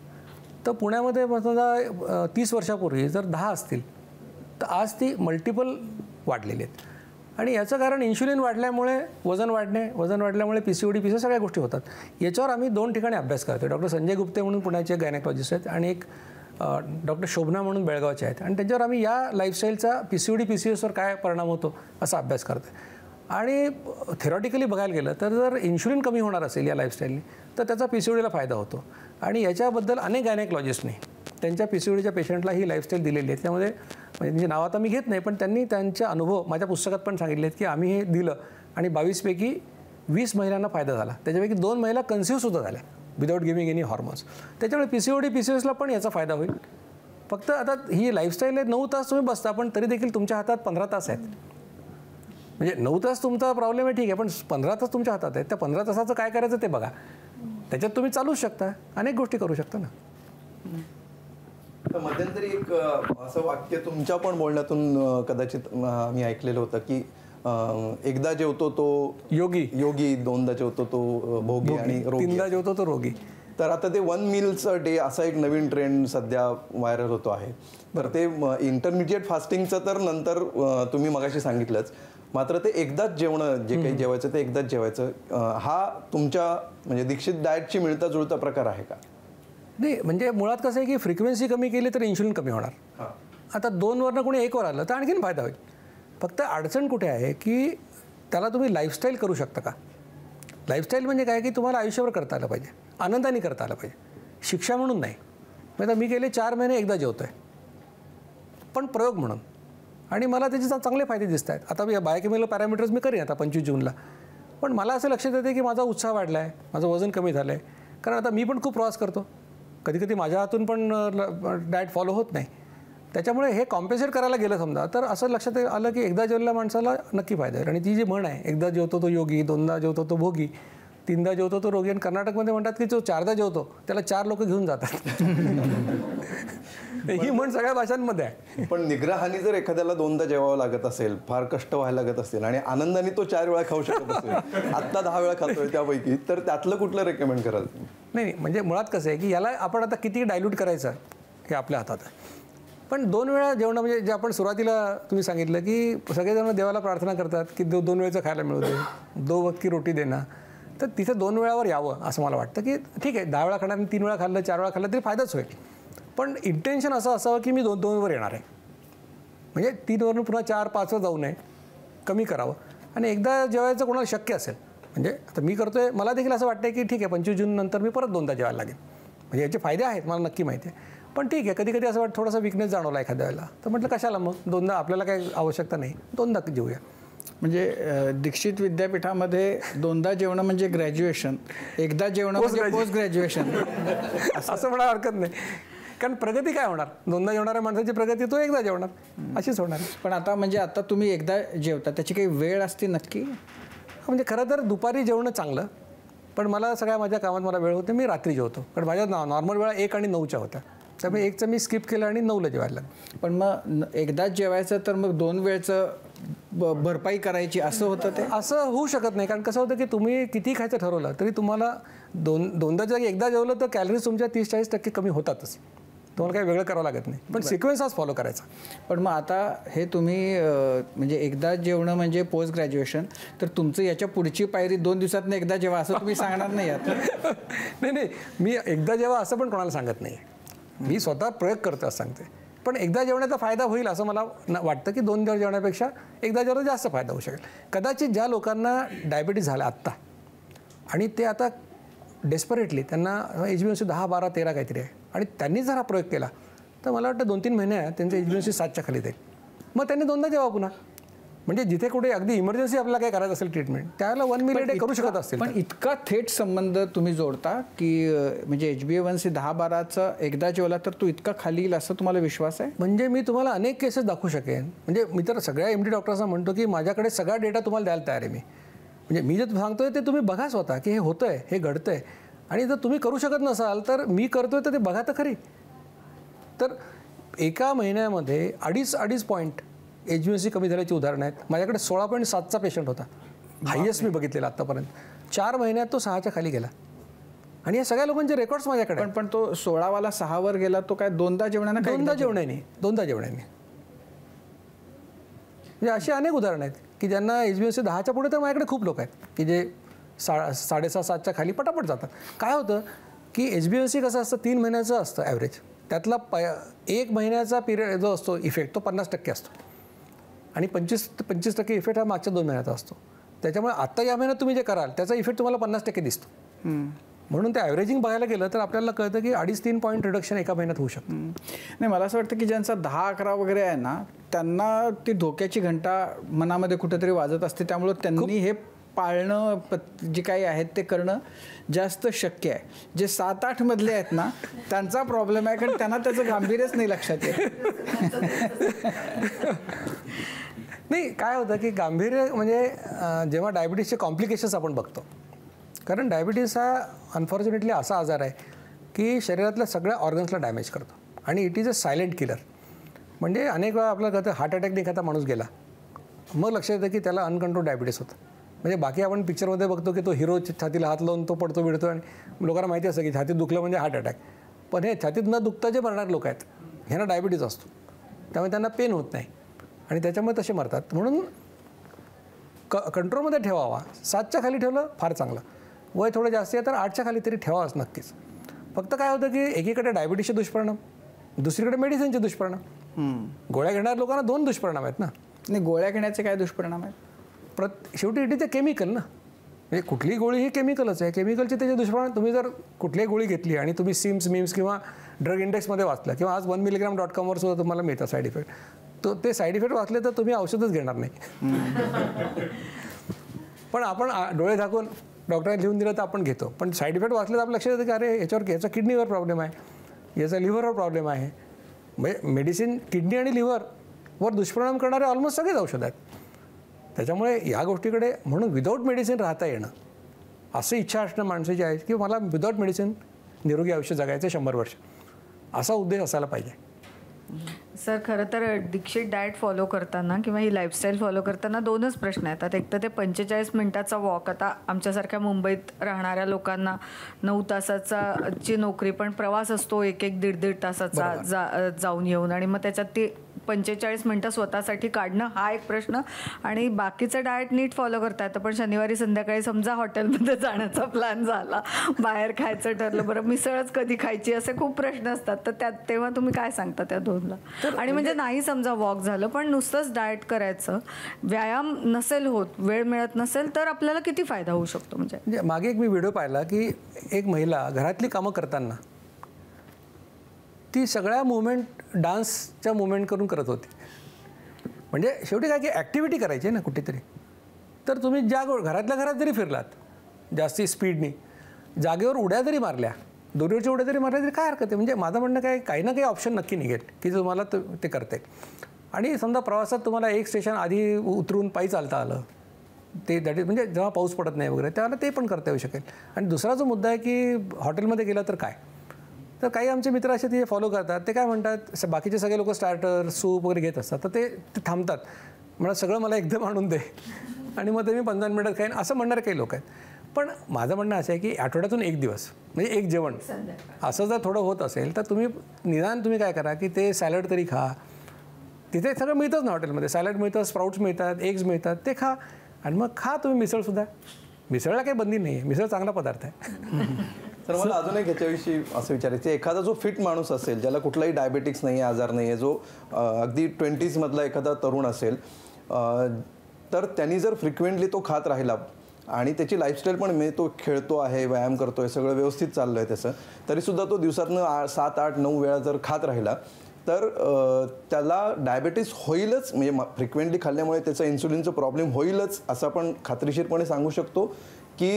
B: तर पुण्यामध्ये समजा 30 वर्षापूर्वी जर 10 असतील तर आज ती मल्टिपल वाढलेली आहेत. आणि याचं कारण इन्शुलिन वाढल्यामुळे वजन वाढल्यामुळे PCOD, PCOS सगळ्या गोष्टी होतात. याच्यावर आम्ही 2 ठिकाणी अभ्यास करतो. डॉक्टर संजय गुप्ते म्हणून पुण्याचे गायनेकॉलॉजिस्ट आहेत आणि एक डॉक्टर शोभना म्हणून बेळगावचे आहेत. आणि त्यांच्यावर आम्ही या लाईफस्टाईलचा PCOD, PCOSवर काय परिणाम होतो असा अभ्यास करतो. आणि थेरॉटिकली बघायला गेलं तर जर इन्शुलिन कमी होणार असेल या लाईफस्टाईलने तर त्याचा PCODला फायदा होतो. आणि याच्याबद्दल अनेक गायनेकॉलॉजिस्टने त्यांच्या PCODच्या पेशंटला ही लाईफस्टाईल दिलेली आहे. त्यामध्ये म्हणजे नाव आता मी घेत नाही, पण त्यांनी त्यांचे अनुभव माझ्या पुस्तकात पण सांगितले आहेत की आम्ही हे दिलं आणि 22पैकी 20 महिलांना फायदा झाला. त्याच्यापैकी 2 महिला कन्सिव्हसुद्धा झाल्या विदाऊट गिव्हिंग एनी हॉर्मोन्स. त्याच्यामुळे PCOD, PCOSला पण याचा फायदा होईल. फक्त आता ही लाईफस्टाईल आहे, 9 तास तुम्ही बसता पण तरी देखील तुमच्या हातात 15 तास आहेत. म्हणजे 9 तास तुमचा प्रॉब्लेम आहे ठीक आहे, पण 15 तास तुमच्या हातात आहेत. त्या 15 तासाचं काय करायचं ते बघा. त्याच्यात तुम्ही चालूच शकता, अनेक गोष्टी करू शकता ना.
A: तर मध्यंतरी एक असं वाक्य तुमच्या पण बोलण्यातून कदाचित मी ऐकलेलं होतं की एकदा जेवतो तो योगी, 2दा जेवतो तो भोगी आणि रोगी,
B: 3दा जेवतो तो रोगी.
A: तर आता ते 1 meals a day असा एक नवीन ट्रेंड सध्या व्हायरल होतो आहे. तर ते इंटरमिजिएट फास्टिंगचं तर नंतर तुम्ही मगाशी सांगितलंच, मात्र ते एकदाच जेवणं, जे काही जेवायचं ते एकदाच जेवायचं, हा तुमच्या म्हणजे दीक्षित डाएटची मिळता जुळता प्रकार आहे का?
B: नाही, म्हणजे मुळात कसं आहे की फ्रिक्वेन्सी कमी केली तर इन्शुलिन कमी होणार. आता 2वरनं कोणी 1वर आलं तर आणखीन फायदा होईल. फक्त अडचण कुठे आहे की त्याला तुम्ही लाईफस्टाईल करू शकता का? लाईफस्टाईल म्हणजे काय की तुम्हाला आयुष्यभर करता आलं पाहिजे, आनंदाने करता आलं पाहिजे, शिक्षा म्हणून नाही. आता मी गेले 4 महिने एकदा जेवतो आहे, पण प्रयोग म्हणून, आणि मला त्याचे चांगले फायदे दिसत आहेत. आता मी बायोकेमिकल पॅरामीटर्स मी करेन आता 25 जूनला, पण मला असं लक्षात येते की माझा उत्साह वाढला आहे, माझं वजन कमी झालं आहे. कारण आता मी पण खूप प्रवास करतो, कधी कधी माझ्या हातून पण डाएट फॉलो होत नाही. त्याच्यामुळे हे कॉम्पेन्सेट करायला गेलं समजा तर असं लक्षात आलं की एकदा जेवलेल्या माणसाला नक्की फायदा आहे. आणि ती जी म्हण आहे, एकदा जेवतो तो योगी, 2दा जेवतो तो भोगी, 3दा जेवतो तो रोगी. आणि कर्नाटकमध्ये म्हणतात की जो 4दा जेवतो त्याला 4 लोक घेऊन जातात. ही म्हण सगळ्या भाषांमध्ये आहे.
A: पण निग्रहाने जर एखाद्याला 2दा जेवावं लागत असेल, फार कष्ट व्हायला लागत असेल, आणि आनंदाने तो 4 वेळा खाऊ शकत असेल, आत्ता 10 वेळा खातोय त्यापैकी, तर त्यातलं कुठलं रेकमेंड कराल?
B: नाही, म्हणजे मुळात कसं आहे की याला आपण आता किती डायल्यूट करायचं हे आपल्या हातात आहे. पण 2 वेळा जेवणं म्हणजे जे आपण सुरुवातीला तुम्ही सांगितलं की सगळेजण देवाला प्रार्थना करतात की 2 वेळेचं खायला मिळू दे, 2 वक्त की रोटी देना. तर तिथे 2 वेळावर यावं असं मला वाटतं की ठीक आहे, 10 वेळा खाणार, 3 वेळा खाल्लं, 4 वेळा खाल्लं तरी फायदाच होईल. पण इंटेन्शन असं असावं की मी 2वर येणार आहे, म्हणजे 3वरून पुन्हा 4-5वर जाऊ नये, कमी करावं. आणि एकदा जेवायचं कोणाला शक्य असेल, म्हणजे आता मी करतोय, मला देखील असं वाटतं की ठीक आहे 25 जून नंतर मी परत 2दा जेवायला लागेल, म्हणजे याचे फायदे आहेत मला नक्की माहिती आहे. पण ठीक आहे, कधी कधी असं वाटतं थोडासा विकनेस जाणवला एखाद्या वेळेला, तर म्हटलं कशाला मग 2दा, आपल्याला काही आवश्यकता नाही, 2दा जेवूया.
C: म्हणजे दीक्षित विद्यापीठामध्ये 2दा जेवणं म्हणजे ग्रॅज्युएशन, एकदा जेवणं म्हणजे पोस्ट ग्रॅज्युएशन
B: असं म्हणा हरकत नाही. कारण प्रगती काय होणार, 2दा जेवणाऱ्या माणसाची प्रगती तो एकदा जेवणार, अशीच होणार.
C: पण आता म्हणजे आता तुम्ही एकदा जेवता, त्याची काही वेळ असते नक्की?
B: म्हणजे खरं तर दुपारी जेवणं चांगलं, पण मला सगळ्या माझ्या कामात मला वेळ होते, मी रात्री जेवतो. कारण माझ्या नॉर्मल वेळा 1 आणि 9च्या होत्या, त्यामुळे 1चं मी स्किप केलं आणि 9ला जेवायला लागलं.
C: पण मग एकदाच जेवायचं तर मग 2 वेळचं भरपाई करायची असं होतं ते?
B: असं होऊ शकत नाही. कारण कसं होतं की तुम्ही किती खायचं ठरवलं तरी तुम्हाला 2दा जागी एकदा जेवलं तर कॅलरीज तुमच्या 30-40% कमी होतातच, तुम्हाला काही वेगळं करावं लागत नाही. पण सिक्वेन्स हाच फॉलो करायचा.
C: पण मग आता हे तुम्ही म्हणजे एकदा जेवणं म्हणजे पोस्ट ग्रॅज्युएशन, तर तुमचं याच्या पुढची पायरी 2 दिवसातनं एकदा जेवा असं तुम्ही सांगणार नाही आहात?
B: नाही, मी एकदा जेव्हा असं पण कोणाला सांगत नाही, मी स्वतः प्रयोग करतो असं सांगते. पण एकदा जेवण्याचा फायदा होईल असं मला वाटतं की 2 दिवस जेवण्यापेक्षा एकदा जेवणाचा जास्त फायदा होऊ शकेल. कदाचित ज्या लोकांना डायबिटीज झाला आत्ता आणि ते आता डेस्परेटली त्यांना HbA1c 10, 12, 13 काहीतरी आहे, आणि त्यांनी जर हा प्रयोग केला तर मला वाटतं 2-3 महिन्यात त्यांचं HbA1c 7च्या खाली जाईल. मग त्यांनी 2दा जेवा पुन्हा. म्हणजे जिथे कुठे अगदी इमर्जन्सी आपल्याला काय करायचं असेल ट्रीटमेंट, त्याला 1 meal a day करू शकत असतील.
C: पण इतका थेट संबंध तुम्ही जोडता की म्हणजे HbA1c 10-12चा एकदा जेवला तर तू इतका खाली येईल असं तुम्हाला विश्वास आहे?
B: म्हणजे मी तुम्हाला अनेक केसेस दाखवू शकेन. म्हणजे मी तर सगळ्या MD डॉक्टर्सना म्हणतो की माझ्याकडे सगळा डेटा तुम्हाला द्यायला तयार आहे. म्हणजे मी जे सांगतोय ते तुम्ही बघा स्वतः की हे होतंय, हे घडतंय. आणि जर तुम्ही करू शकत नसाल तर मी करतोय तर ते बघा तर खरी. तर एका महिन्यामध्ये 2.5 पॉईंट HbA1c कमी झाल्याची उदाहरणं आहेत. माझ्याकडे 16.7चा पेशंट होता, हायेस्ट मी बघितलेला आत्तापर्यंत. 4 महिन्यात तो 6च्या खाली गेला. आणि या सगळ्या लोकांचे रेकॉर्ड्स माझ्याकडे.
C: पण तो 16वाला 6वर गेला, तो काय 2दा जेवणाने?
B: 2दा जेवण्याने. म्हणजे अशी अनेक उदाहरणं आहेत की ज्यांना HbA1c 10च्या पुढे, तर माझ्याकडे खूप लोक आहेत की जे 6.5-7च्या खाली पटापट जातात. काय होतं की HbA1c कसं असतं, 3 महिन्याचं असतं ॲव्हरेज, त्यातला 1 महिन्याचा पिरियड जो असतो इफेक्ट तो 50% असतो, आणि 25% इफेक्ट हा मागच्या 2 महिन्याचा असतो. त्याच्यामुळे आत्ता या महिन्यात तुम्ही जे कराल त्याचा इफेक्ट तुम्हाला 50% दिसतो. म्हणून ते ॲव्हरेजिंग बघायला गेलं तर आपल्याला कळतं की 2.5-3 पॉईंट रिडक्शन एका महिन्यात होऊ शकतं.
C: नाही, मला असं वाटतं की ज्यांचा 10-11 वगैरे आहे ना, त्यांना ती धोक्याची घंटा मनामध्ये कुठेतरी वाजत असते. त्यामुळे त्यांनी हे पाळणं जे काही आहेत ते करणं जास्त शक्य आहे. जे 7-8 मधले आहेत ना त्यांचा प्रॉब्लेम आहे, कारण त्यांना त्याचं गांभीर्यच नाही लक्षात येत.
B: नाही, काय होतं की गांभीर्य म्हणजे जेव्हा डायबिटीसचे कॉम्प्लिकेशन्स आपण बघतो, कारण डायबिटीस हा अनफॉर्च्युनेटली असा आजार आहे की शरीरातल्या सगळ्या ऑर्गन्सला डॅमेज करतो, आणि it is a silent killer. म्हणजे अनेक वेळा आपल्याला कळतं हार्ट अटॅकने एखादा माणूस गेला, मग लक्षात येतं की त्याला अनकंट्रोल डायबिटीस होतं. म्हणजे बाकी आपण पिक्चरमध्ये बघतो की तो हिरो छातीला हात लावून तो पडतो बिडतो आणि लोकांना माहिती असतं की छातीत दुखलं म्हणजे हार्ट अटॅक. पण हे छातीत न दुखता जे मरणारे लोक आहेत ह्यांना डायबिटीज असतो, त्यामुळे त्यांना पेन होत नाही आणि त्याच्यामुळे तसे मरतात. म्हणून कंट्रोलमध्ये ठेवावा. 7च्या खाली ठेवलं फार चांगलं. वय थोडं जास्त आहे तर 8च्या खाली तरी ठेवावंच नक्कीच. फक्त काय होतं की एकीकडे डायबिटीसचे दुष्परिणाम, दुसरीकडे मेडिसिनचे दुष्परिणाम. गोळ्या घेणाऱ्या लोकांना 2 दुष्परिणाम आहेत ना.
C: नाही, गोळ्या घेण्याचे काय दुष्परिणाम आहेत?
B: शेवटी इट इज अ केमिकल ना, म्हणजे कुठलीही गोळी ही केमिकलच आहे. केमिकलचे त्याचे दुष्परिणाम, तुम्ही जर कुठलीही गोळी घेतली आणि तुम्ही मिम्स किंवा ड्रग इंडेक्समध्ये वाचलं किंवा आज 1mg.com सुद्धा तुम्हाला मिळतं साईड इफेक्ट, तो ते साईड इफेक्ट वाचले तर तुम्ही औषधच घेणार नाही. पण आपण डोळे झाकून डॉक्टरांनी लिहून दिलं तर आपण घेतो, पण साईड इफेक्ट वाचले तर आपलं लक्षात येतं की अरे याचा किडनीवर प्रॉब्लेम आहे, याचा लिव्हरवर प्रॉब्लेम आहे. म्हणजे मेडिसिन किडनी आणि लिव्हरवर दुष्परिणाम करणारे ऑलमोस्ट सगळेच औषध आहेत. त्याच्यामुळे या गोष्टीकडे म्हणून विदाऊट मेडिसिन राहता येणं असं इच्छा असणं माणसाची आहे की मला विदाऊट मेडिसिन निरोगी आयुष्य जगायचं 100 वर्ष, असा उद्देश असायला पाहिजे.
D: सर, खरं तर दीक्षित डाएट फॉलो करताना किंवा ही लाईफस्टाईल फॉलो करताना 2च प्रश्न येतात. एक तर ते 45 मिनिटाचा वॉक, आता आमच्यासारख्या मुंबईत राहणाऱ्या लोकांना 9 तासाची नोकरी पण प्रवास असतो, 1-1, 1.5 तासाचा जाऊन येऊन, आणि मग त्याच्यात ती 45 मिनटं स्वतःसाठी काढणं हा एक प्रश्न. आणि बाकीचं डाएट नीट फॉलो करता येतं, पण शनिवारी संध्याकाळी समजा हॉटेलमध्ये जाण्याचा प्लॅन झाला, बाहेर खायचं ठरलं, बरं मिसळच कधी खायची, असे खूप प्रश्न असतात. तर तेव्हा तुम्ही काय सांगता त्या 2ला? आणि म्हणजे नाही समजा वॉक झालं पण नुसतंच डाएट करायचं, व्यायाम नसेल होत, वेळ मिळत नसेल, तर आपल्याला किती फायदा होऊ शकतो? म्हणजे
B: मागे एक मी व्हिडिओ पाहिला की एक महिला घरातली कामं करताना ती सगळ्या मुवमेंट डान्सच्या मुवमेंट करून करत होती. म्हणजे शेवटी काय की ॲक्टिव्हिटी करायची आहे ना कुठेतरी. तर तुम्ही घरातल्या घरात जरी फिरलात जास्ती स्पीडनी, जागेवर उड्या जरी मारल्या, दोरीवरच्या उड्या जरी मारल्या तरी काय हरकत आहे. म्हणजे माझं म्हणणं काय, काही ना काही ऑप्शन नक्की निघेल की तुम्हाला ते करता येईल. आणि समजा प्रवासात तुम्हाला एक स्टेशन आधी उतरून पायी चालता आलं, ते दॅट इज म्हणजे जेव्हा पाऊस पडत नाही वगैरे त्याला ते पण करता येऊ शकेल. आणि दुसरा जो मुद्दा आहे की हॉटेलमध्ये गेला तर काय, तर काही आमचे मित्र असे ते फॉलो करतात. ते काय म्हणतात, बाकीचे सगळे लोक स्टार्टर सूप वगैरे घेत असतात, तर ते थांबतात, म्हणा सगळं मला एकदम आणून दे आणि मग ते मी 15 मिनिटात खाईन, असं म्हणणारे काही लोक आहेत. पण माझं म्हणणं असं आहे की आठवड्यातून 1 दिवस म्हणजे एक जेवण असं जर थोडं होत असेल तर तुम्ही काय करा की ते सॅलड तरी खा. तिथे सगळं मिळतंच ना हॉटेलमध्ये, सॅलड मिळतं, स्प्राउट्स मिळतात, एग्स मिळतात, ते खा. आणि मग खा तुम्ही मिसळसुद्धा, मिसळला काही बंदी नाही आहे, मिसळ चांगला पदार्थ आहे.
A: तर मला अजून एक ह्याच्याविषयी असं विचारायचं, एखादा जो फिट माणूस असेल, ज्याला कुठलाही डायबेटिक्स नाही आहे, आजार नाही आहे, जो अगदी 20s मधला एखादा तरुण असेल, तर त्यांनी जर फ्रिक्वेंटली तो खात राहिला आणि त्याची लाईफस्टाईल पण, म्हणजे तो खेळतो आहे, व्यायाम करतोय, सगळं व्यवस्थित चाललं आहे त्याचं, तरीसुद्धा तो दिवसातनं 7, 8, 9 वेळा जर खात राहिला तर त्याला डायबेटीस होईलच. म्हणजे फ्रिक्वेंटली खाल्ल्यामुळे त्याचा इन्सुलिनचा प्रॉब्लेम होईलच असं आपण खात्रीशीरपणे सांगू शकतो की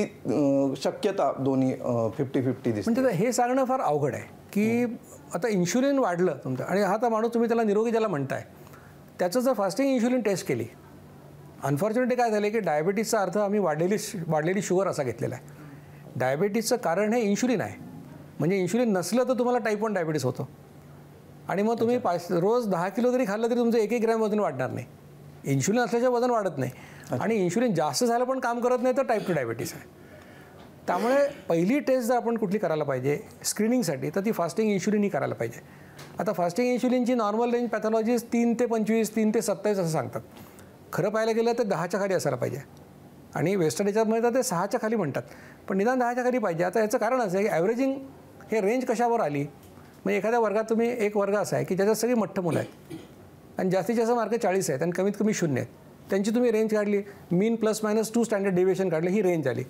A: शक्यता दोन्ही 50-50 दिसते.
B: म्हणजे हे सांगणं फार अवघड आहे की आता इन्शुलिन वाढलं तुमचं आणि हा तर माणूस तुम्ही त्याला निरोगी ज्याला म्हणताय त्याचं जर फास्टिंग इन्शुलिन टेस्ट केली, अनफॉर्च्युनेटली काय झालं की डायबिटीसचा अर्थ आम्ही वाढलेली शुगर असा घेतलेला आहे. डायबिटीसचं कारण हे इन्शुलिन आहे. म्हणजे इन्शुलिन नसलं तर तुम्हाला टाईप 1 डायबिटीस होतो आणि मग तुम्ही रोज 10 किलो जरी खाल्लं तरी तुमचं 1 ग्रॅम वजन वाढणार नाही. इन्शुलिन असल्याच्या वजन वाढत नाही आणि इन्शुलिन जास्त झालं पण काम करत नाही तर टाईप 2 डायबिटीस आहे. त्यामुळे पहिली टेस्ट जर आपण कुठली करायला पाहिजे स्क्रीनिंगसाठी तर ती फास्टिंग इन्शुलिन ही करायला पाहिजे. आता फास्टिंग इन्शुलिनची नॉर्मल रेंज पॅथॉलॉजीज 3 ते 25, 3 ते 27 असं सांगतात. खरं पाहायला गेलं तर 10च्या खाली असायला पाहिजे आणि वेस्टर्न याच्यामध्ये तर ते 6च्या खाली म्हणतात, पण निदान 10च्या खाली पाहिजे. आता याचं कारण असं आहे की ॲव्हरेजिंग हे रेंज कशावर आली, म्हणजे एखाद्या वर्गात तुम्ही एक वर्ग असा आहे की ज्याच्यात सगळी मठ्ठ मुलं आहेत आणि जास्तीत जास्त मार्क 40 आहेत आणि कमीत कमी 0 आहेत, त्यांची तुम्ही रेंज काढली, मीन ±2 स्टँडर्ड डेव्हिएशन काढले, ही रेंज आली.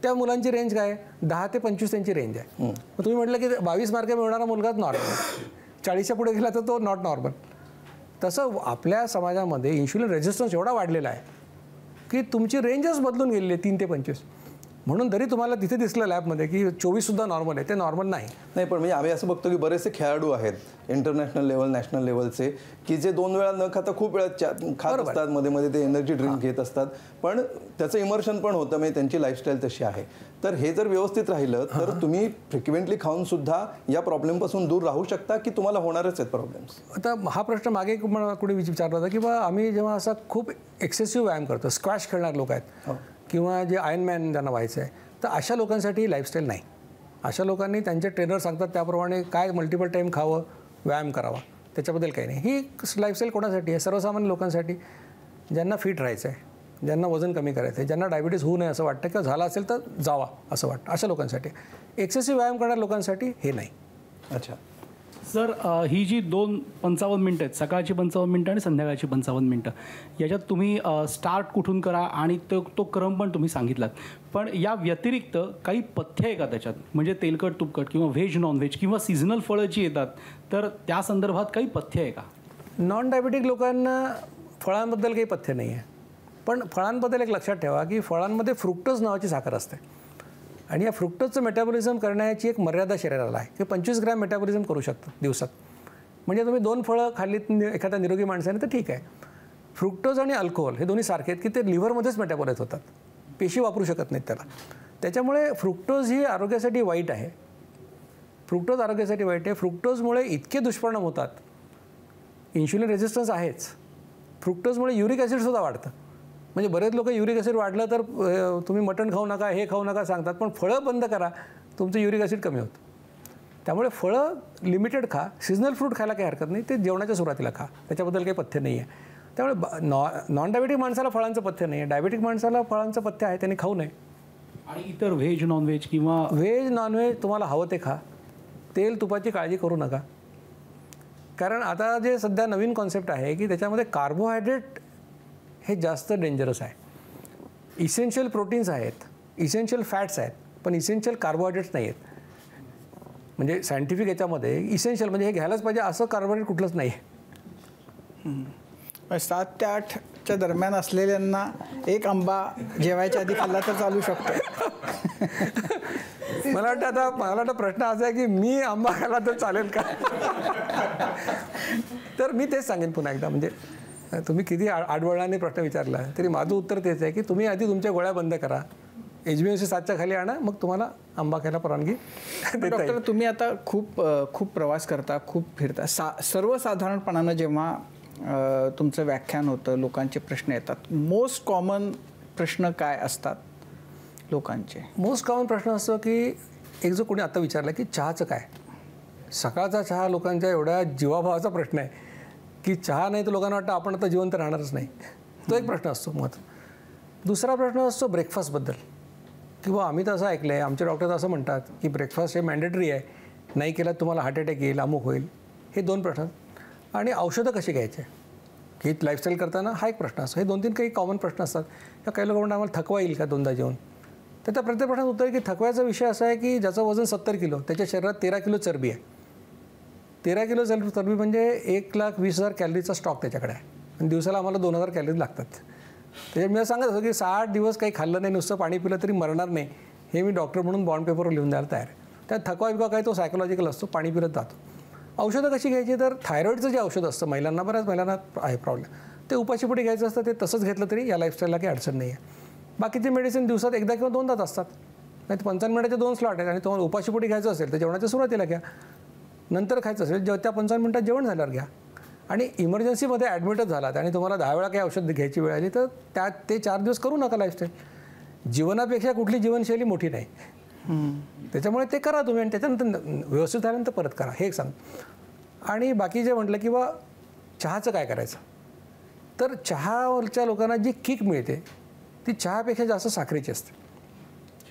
B: त्या मुलांची रेंज काय आहे, 10 ते 25 त्यांची रेंज आहे. मग तुम्ही म्हटलं की 22 मार्क मिळणारा मुलगाच नॉर्मल, 40च्या पुढे गेला तर तो नॉट नॉर्मल. तसं आपल्या समाजामध्ये इन्शुलिन रेझिस्टन्स एवढा वाढलेला आहे की तुमची रेंजच बदलून गेलेली आहे 3 ते 25. म्हणून जरी तुम्हाला तिथे दिसलं लॅबमध्ये की 24सुद्धा नॉर्मल आहे, ते नॉर्मल नाही.
A: नाही, पण म्हणजे आम्ही असं बघतो की बरेचसे खेळाडू आहेत इंटरनॅशनल लेवल, नॅशनल लेवलचे, की जे 2 वेळा न खाता खूप वेळा खात असतात, मध्ये ते एनर्जी ड्रिंक घेत असतात, पण त्याचं इमर्शन पण होतं, म्हणजे त्यांची लाईफस्टाईल तशी आहे. तर हे जर व्यवस्थित राहिलं तर तुम्ही फ्रिक्वेंटली खाऊन सुद्धा या प्रॉब्लेमपासून दूर राहू शकता की तुम्हाला होणारच आहेत प्रॉब्लेम्स.
B: आता हा प्रश्न मागे कोणी विचारला होता की बा आम्ही जेव्हा असा खूप एक्सेसिव्ह व्यायाम करतो, स्क्वॅश खेळणारे लोक आहेत किंवा जे आयर्नमॅन ज्यांना व्हायचं आहे, तर अशा लोकांसाठी लाईफस्टाईल नाही. अशा लोकांनी त्यांचे ट्रेनर सांगतात त्याप्रमाणे काय मल्टिपल टाईम खावं, व्यायाम करावा, त्याच्याबद्दल काही नाही. ही लाईफस्टाईल कोणासाठी आहे? सर्वसामान्य लोकांसाठी, ज्यांना फिट राहायचं आहे, ज्यांना वजन कमी करायचं आहे, ज्यांना डायबिटीज होऊ नये असं वाटतं किंवा झाला असेल तर जावा असं वाटतं, अशा लोकांसाठी. एक्सेसिव्ह व्यायाम करणाऱ्या लोकांसाठी हे नाही.
A: अच्छा
E: सर, ही जी 55 मिनटं आहेत, सकाळची 55 मिनटं आणि संध्याकाळची 55 मिनटं, याच्यात तुम्ही स्टार्ट कुठून करा आणि तो क्रम पण तुम्ही सांगितलात. पण या व्यतिरिक्त काही पथ्य आहे का त्याच्यात? म्हणजे तेलकट तुपकट किंवा व्हेज नॉनव्हेज किंवा सिझनल फळं जी येतात, तर त्या संदर्भात काही पथ्य आहे का?
B: नॉन डायबेटिक लोकांना फळांबद्दल काही पथ्य नाही आहे. पण फळांबद्दल एक लक्षात ठेवा की फळांमध्ये फ्रुक्टोज नावाची साखर असते आणि या फ्रुक्टोजचं मेटाबॉलिझम करण्याची एक मर्यादा शरीराला आहे की 25 ग्रॅम मेटाबॉलिझम करू शकतात दिवसात. म्हणजे तुम्ही 2 फळं खाल्लीत एखाद्या निरोगी माणसाने तर ठीक आहे. फ्रुक्टोज आणि अल्कोहोल हे दोन्ही सारखे आहेत की ते लिव्हरमध्येच मेटाबॉलाइज होतात, पेशी वापरू शकत नाहीत त्याला. त्याच्यामुळे फ्रुक्टोज ही आरोग्यासाठी वाईट आहे. फ्रुक्टोज आरोग्यासाठी वाईट आहे. फ्रुक्टोजमुळे इतके दुष्परिणाम होतात. इन्शुलिन रेझिस्टन्स आहेच. फ्रुक्टोजमुळे युरिक ॲसिडसुद्धा वाढतं. म्हणजे बरेच लोक युरिक ॲसिड वाढलं तर तुम्ही मटण खाऊ नका, हे खाऊ नका सांगतात, पण फळं बंद करा, तुमचं युरिक ॲसिड कमी होतं. त्यामुळे फळं लिमिटेड खा. सिजनल फ्रूट खायला काही हरकत नाही, ते जेवणाच्या सुरुवातीला खा, त्याच्याबद्दल काही पथ्य नाही आहे. त्यामुळे नॉन डायबेटिक माणसाला फळांचं पथ्य नाही आहे, डायबेटिक माणसाला फळांचं पथ्य आहे, त्यांनी खाऊ नये.
E: आणि इतर व्हेज नॉनव्हेज किंवा
B: व्हेज नॉनव्हेज तुम्हाला हवं ते खा. तेल तुपाची काळजी करू नका. कारण आता जे सध्या नवीन कॉन्सेप्ट आहे की त्याच्यामध्ये कार्बोहायड्रेट हे जास्त डेंजरस आहे. इसेन्शियल प्रोटीन्स आहेत, इसेन्शियल फॅट्स आहेत, पण इसेन्शियल कार्बोहायड्रेट्स नाही आहेत. म्हणजे सायंटिफिक याच्यामध्ये इसेन्शियल म्हणजे हे घ्यायलाच पाहिजे असं कार्बोहायड्रेट कुठलंच नाही आहे.
C: 7 ते 8च्या दरम्यान असलेल्यांना एक आंबा जेवायच्या आधी खाल्ला तर चालू शकतो.
B: मला वाटतं प्रश्न असा आहे की मी आंबा खाल्ला तर चालेल का? तर मी तेच सांगेन पुन्हा एकदा, म्हणजे तुम्ही किती आडवळाने प्रश्न विचारला तरी माझं उत्तर तेच आहे की तुम्ही आधी तुमच्या गोळ्या बंद करा, HbA1c 7च्या खाली आणा, मग तुम्हाला आंबा खायला परवानगी देता येईल.
C: डॉक्टर, तुम्ही आता खूप प्रवास करता, खूप फिरता. सर्वसाधारणपणानं जेव्हा तुमचं व्याख्यान होतं, लोकांचे प्रश्न येतात, मोस्ट कॉमन प्रश्न काय असतात लोकांचे?
B: मोस्ट कॉमन प्रश्न असतो की एक जो कोणी आता विचारला की चहाचं काय. सकाळचा चहा लोकांच्या एवढ्या जीवाभावाचा प्रश्न आहे की चहा नाही तर लोकांना वाटतं आपण आता जिवंत राहणारच नाही. तो एक प्रश्न असतो मत. दुसरा प्रश्न असतो ब्रेकफास्टबद्दल, किंवा आम्ही तर असं ऐकलं आहे, आमचे डॉक्टर असं म्हणतात की ब्रेकफास्ट हे मॅन्डेटरी आहे, नाही केलं तुम्हाला हार्ट अटॅक येईल, अमुक होईल. हे 2 प्रश्न. आणि औषधं कशी घ्यायचे की लाईफस्टाईल करताना हा एक प्रश्न असतो. हे 2-3 काही कॉमन प्रश्न असतात. तर काही लोक म्हणतात आम्हाला थकवा येईल का 2दा जेवण. तर त्या प्रत्येक प्रश्नाचं उत्तर की थकव्याचा विषय असा आहे की ज्याचं वजन 70 किलो, त्याच्या शरीरात 13 किलो चरबी आहे. 13 किलो चरबी म्हणजे 1,20,000 कॅलरीचा स्टॉक त्याच्याकडे आहे आणि दिवसाला आम्हाला 2,000 कॅलरीज लागतात. त्याच्यात मी सांगत होतो की 60 दिवस काही खाल्लं नाही, नुसतं पाणी पिलं तरी मरणार नाही, हे मी डॉक्टर म्हणून बॉन्ड पेपरवर लिहून द्यायला तयार आहे. त्यात थकवा बिकवा काय तो सायकोलॉजिकल असतो, पाणी पिरत जातो. औषधं कशी घ्यायची, तर थायरॉईडचं जे औषध असतं महिलांना, बऱ्याच महिलांना आहे प्रॉब्लेम, ते उपाशीपोटी घ्यायचं असतं. ते तसंच घेतलं तरी या लाईफस्टाईलला काही अडचण नाही आहे. बाकीचे मेडिसिन दिवसात एकदा किंवा 2दाच असतात. नाही तर 55 मिनिटाचे 2 स्लॉट आहेत आणि तुम्हाला उपाशीपोटी घ्यायचं असेल तर जेवणाच्या सुरुवातीला घ्या, नंतर खायचं असेल त्या 55 मिनिटात जेवण झाल्यावर घ्या. आणि इमर्जन्सीमध्ये ॲडमिटच झालात आणि तुम्हाला 10 वेळा काही औषध घ्यायची वेळ आली तर ते 4 दिवस करू नका लाईफस्टाईल. जीवनापेक्षा कुठली जीवनशैली मोठी नाही. त्याच्यामुळे ते करा तुम्ही आणि त्याच्यानंतर व्यवस्थित झाल्यानंतर परत करा, हे एक सांग. आणि बाकी जे म्हटलं की बा चहाचं काय करायचं, तर चहाच्या लोकांना जी किक मिळते ती चहापेक्षा जास्त साखरेची असते.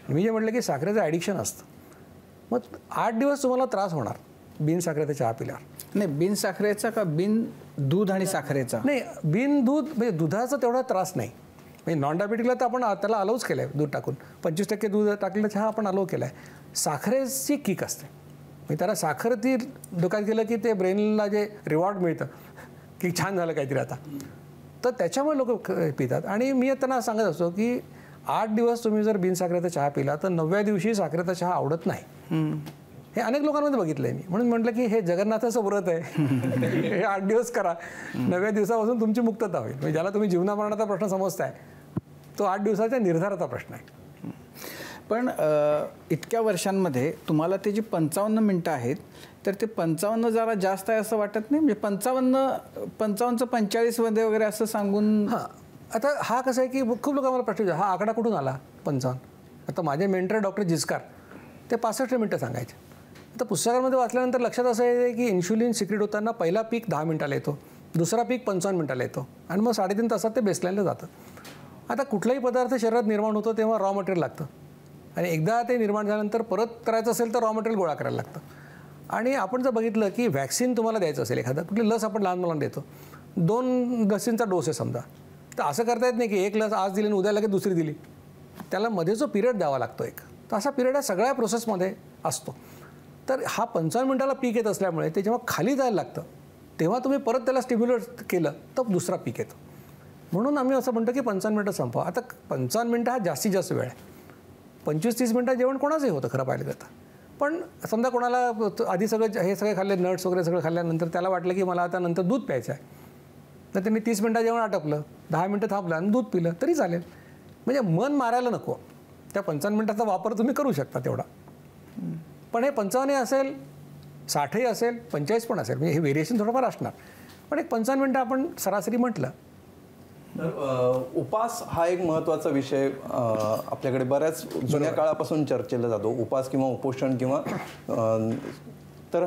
B: मी जे म्हटलं की साखरेचं ॲडिक्शन असतं, मग 8 दिवस तुम्हाला त्रास होणार बिन साखरेचा चहा पिल्यावर.
C: नाही, बिन साखरेचा का बिन दूध आणि साखरेचा?
B: नाही, बिन दूध म्हणजे दुधाचा तेवढा त्रास नाही. म्हणजे नॉन डायबेटिकला तर आपण त्याला अलाउच केलं आहे दूध टाकून, 25% दूध टाकलेला चहा आपण अलाउ केला आहे. साखरेची किक असते, म्हणजे त्याला साखर ती डोक्यात गेलं की ते ब्रेनला जे रिवॉर्ड मिळतं की छान झालं काहीतरी आता, तर त्याच्यामुळे लोक पितात. आणि मी त्यांना सांगत असतो की 8 दिवस तुम्ही जर बिनसाखरेचा चहा पिला तर 9व्या दिवशी साखरेचा चहा आवडत नाही. हे अनेक लोकांमध्ये बघितलं आहे मी, म्हणून म्हटलं की हे जगन्नाथाचं व्रत आहे. हे 8 दिवस करा, 9व्या दिवसापासून तुमची मुक्तता होईल. म्हणजे ज्याला तुम्ही जीवनामरणाचा प्रश्न समजताय तो 8 दिवसाच्या निर्धाराचा प्रश्न आहे.
C: पण इतक्या वर्षांमध्ये तुम्हाला ते जी 55 मिनटं आहेत तर ते 55 जरा जास्त आहे असं वाटत नाही? म्हणजे 55चं 45 मध्ये वगैरे असं सांगून.
B: हां, आता हा कसं आहे की खूप लोक मला प्रश्न हा आकडा कुठून आला 55. आता माझे मेंटर डॉक्टर जिस्कार ते 65 मिनटं सांगायचे. आता पुस्तकामध्ये वाचल्यानंतर लक्षात असं आहे की इन्शुलिन सिक्रेट होताना पहिला पीक 10 मिनिटाला येतो, दुसरा पीक 55 मिनिटाला येतो आणि मग 3.5 तासात ते बेसलाईनला जातं. आता कुठलाही पदार्थ शरीरात निर्माण होतो तेव्हा रॉ मटेरियल लागतं आणि एकदा ते निर्माण झाल्यानंतर परत करायचं असेल तर रॉ मटेरियल गोळा करायला लागतं. आणि आपण जर बघितलं की व्हॅक्सिन तुम्हाला द्यायचं असेल, एखादा कुठली लस आपण लहान मुलांना देतो, 2 लसींचा डोस आहे समजा, तर असं करता येत नाही की एक लस आज दिली आणि उद्या लगेच दुसरी दिली. त्याला मध्ये जो पिरियड द्यावा लागतो एक, तर असा पिरियड हा सगळ्या प्रोसेसमध्ये असतो. तर हा 55 मिनिटाला पीक येत असल्यामुळे ते जेव्हा खाली जायला लागतं तेव्हा तुम्ही परत त्याला स्टिम्युलेट केलं तर दुसरा पीक येतो. म्हणून आम्ही असं म्हणतो की 55 मिनिटं संपवा. आता 55 मिनिटं हा जास्तीत जास्त वेळ आहे. 25-30 मिनिटात जेवण कोणाचंही होतं खरं पाहिलं जातं. पण समजा कोणाला आधी हे सगळे खाल्ले, नट्स वगैरे सगळं खाल्ल्यानंतर त्याला वाटलं की मला आता नंतर दूध प्यायचं आहे, तर त्यांनी 30 मिनिटात जेवण आटपलं, 10 मिनिटं थांबलं आणि दूध पिलं तरी चालेल. म्हणजे मन मारायला नको. त्या 55 मिनिटाचा वापर तुम्ही करू शकता तेवढा. पण हे 55 असेल, 60 असेल, 45 पण असेल, म्हणजे हे व्हेरिएशन थोडंफार असणार. पण एक 55 मिनिटं आपण सरासरी म्हटलं
A: तर उपास हा एक महत्त्वाचा विषय आपल्याकडे बऱ्याच जुन्या काळापासून चर्चेला जातो. उपास किंवा उपोषण किंवा तर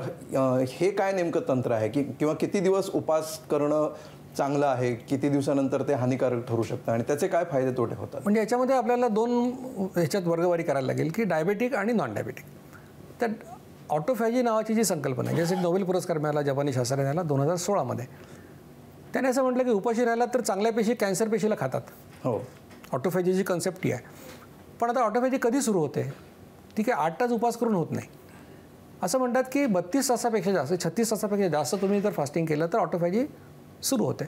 A: हे काय नेमकं तंत्र आहे की किंवा किती दिवस उपास करणं चांगलं आहे, किती दिवसानंतर ते हानिकारक ठरू शकतं आणि त्याचे काय फायदे तोटे होतात?
B: म्हणजे याच्यामध्ये आपल्याला 2 ह्याच्यात वर्गवारी करायला लागेल की डायबेटिक आणि नॉन डायबेटिक. तर ऑटोफॅजी नावाची जी संकल्पना आहे, जसे नोबेल पुरस्कार मिळाला जपानी शास्त्रज्ञाला 2016 त्याने असं म्हटलं की उपाशी राहिला तर चांगल्या पेशी कॅन्सर पेशीला खातात.
A: हो,
B: ऑटोफॅजीची कन्सेप्ट ही आहे. पण आता ऑटोफॅजी कधी सुरू होते? ठीक आहे, 8 तास उपास करून होत नाही. असं म्हणतात की 32 तासापेक्षा जास्त, 36 तासापेक्षा जास्त तुम्ही जर फास्टिंग केलं तर ऑटोफॅजी सुरू होते.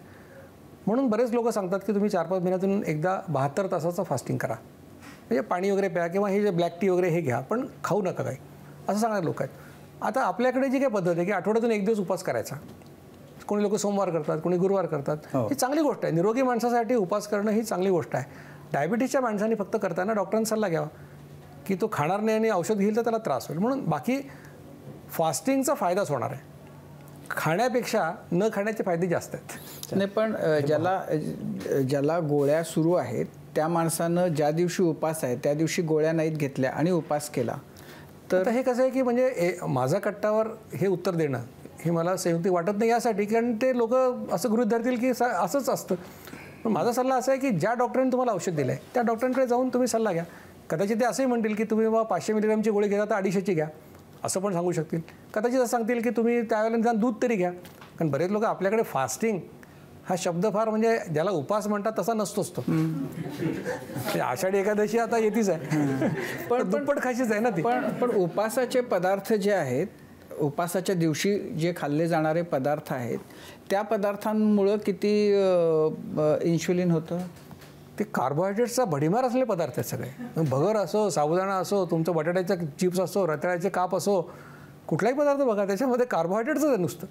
B: म्हणून बरेच लोक सांगतात की तुम्ही 4-5 महिन्यातून एकदा 72 तासाचं फास्टिंग करा, म्हणजे पाणी वगैरे प्या किंवा हे जे ब्लॅक टी वगैरे हे घ्या, पण खाऊ नका काही, असं सांगणारे लोक आहेत. आता आपल्याकडे जी काही पद्धत आहे की आठवड्यातून 1 दिवस उपास करायचा, कोणी लोक सोमवार करतात, कोणी गुरुवार करतात, ही चांगली गोष्ट आहे. निरोगी माणसासाठी उपास करणं ही चांगली गोष्ट आहे. डायबिटीसच्या माणसांनी फक्त करताना डॉक्टरांचा सल्ला घ्यावा की तो खाणार नाही आणि औषध घेईल तर त्याला त्रास होईल. म्हणून बाकी फास्टिंगचा फायदाच होणार आहे, खाण्यापेक्षा न खाण्याचे फायदे जास्त आहेत.
C: नाही, पण ज्याला गोळ्या सुरू आहेत त्या माणसानं ज्या दिवशी उपास आहे त्या दिवशी गोळ्या नाहीत घेतल्या आणि उपास केला तर
B: हे कसं आहे की म्हणजे माझा कट्टावर हे उत्तर देणं हे मला संयुक्तिक वाटत नाही, यासाठी कारण ते लोक असं गृहीत धरतील की असंच असतं. पण माझा सल्ला असा आहे की ज्या डॉक्टरांनी तुम्हाला औषध दिलं आहे त्या डॉक्टरांकडे जाऊन तुम्ही सल्ला घ्या. कदाचित ते असंही म्हणतील की तुम्ही बाबा 500 मिलीग्रामची गोळी घेता तर 250ची घ्या, असं पण सांगू शकतील. कदाचित असं सांगतील की तुम्ही त्यावेळेला निदान दूध तरी घ्या. कारण बरेच लोक आपल्याकडे फास्टिंग हा शब्द फार म्हणजे ज्याला उपास म्हणतात तसा नसतोच तो. आषाढी एकादशी आता येतीच आहे, पण दुप्पट खाशीच आहे ना ती.
C: पण उपासाचे पदार्थ जे आहेत, उपासाच्या दिवशी जे खाल्ले जाणारे पदार्थ आहेत त्या पदार्थांमुळं किती इन्शुलिन होतं?
B: ते कार्बोहायड्रेट्सचा भडीमार असलेले पदार्थ आहेत सगळे. भगर असो, साबुदाणा असो, तुमचं बटाट्याचा चिप्स असो, रताळ्याचे काप असो, कुठलाही पदार्थ बघा त्याच्यामध्ये कार्बोहायड्रेट्सच आहे नुसतं.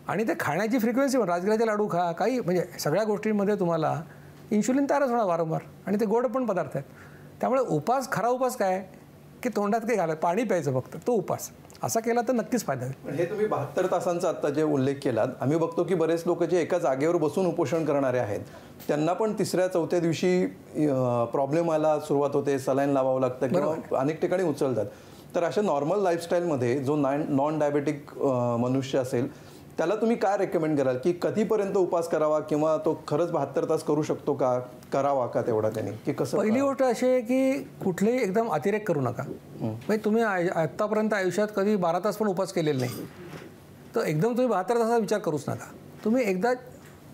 B: आणि ते खाण्याची फ्रिक्वेन्सी पण राजगिराचे लाडू खा, काही म्हणजे सगळ्या गोष्टींमध्ये तुम्हाला इन्शुलिन तयारच होणार वारंवार, आणि ते गोड पण पदार्थ आहेत. त्यामुळे उपास, खरा उपास काय की तोंडात काही घालायचं, पाणी प्यायचं फक्त, तो उपास असा केला तर नक्कीच फायदा होईल.
A: हे तुम्ही 72 तासांचा आत्ता जे उल्लेख केलात, आम्ही बघतो की बरेच लोक जे एका जागेवर बसून उपोषण करणारे आहेत त्यांना पण 3ऱ्या-4थ्या दिवशी प्रॉब्लेम आला सुरुवात होते, सलाईन लावावं लागतं किंवा अनेक ठिकाणी उचलतात. तर अशा नॉर्मल लाईफस्टाईलमध्ये जो नॉन डायबेटिक मनुष्य असेल त्याला तुम्ही काय रेकमेंड कराल की कधीपर्यंत उपास करावा किंवा तो खरंच 72 तास करू शकतो का, करावा का तेवढा त्यांनी, की कसं?
B: पहिली गोष्ट अशी आहे की कुठलेही एकदम अतिरेक करू नका. म्हणजे तुम्ही आत्तापर्यंत आयुष्यात कधी 12 तास पण उपास केलेला नाही तर एकदम तुम्ही 72 तासाचा विचार करूच नका. तुम्ही एकदा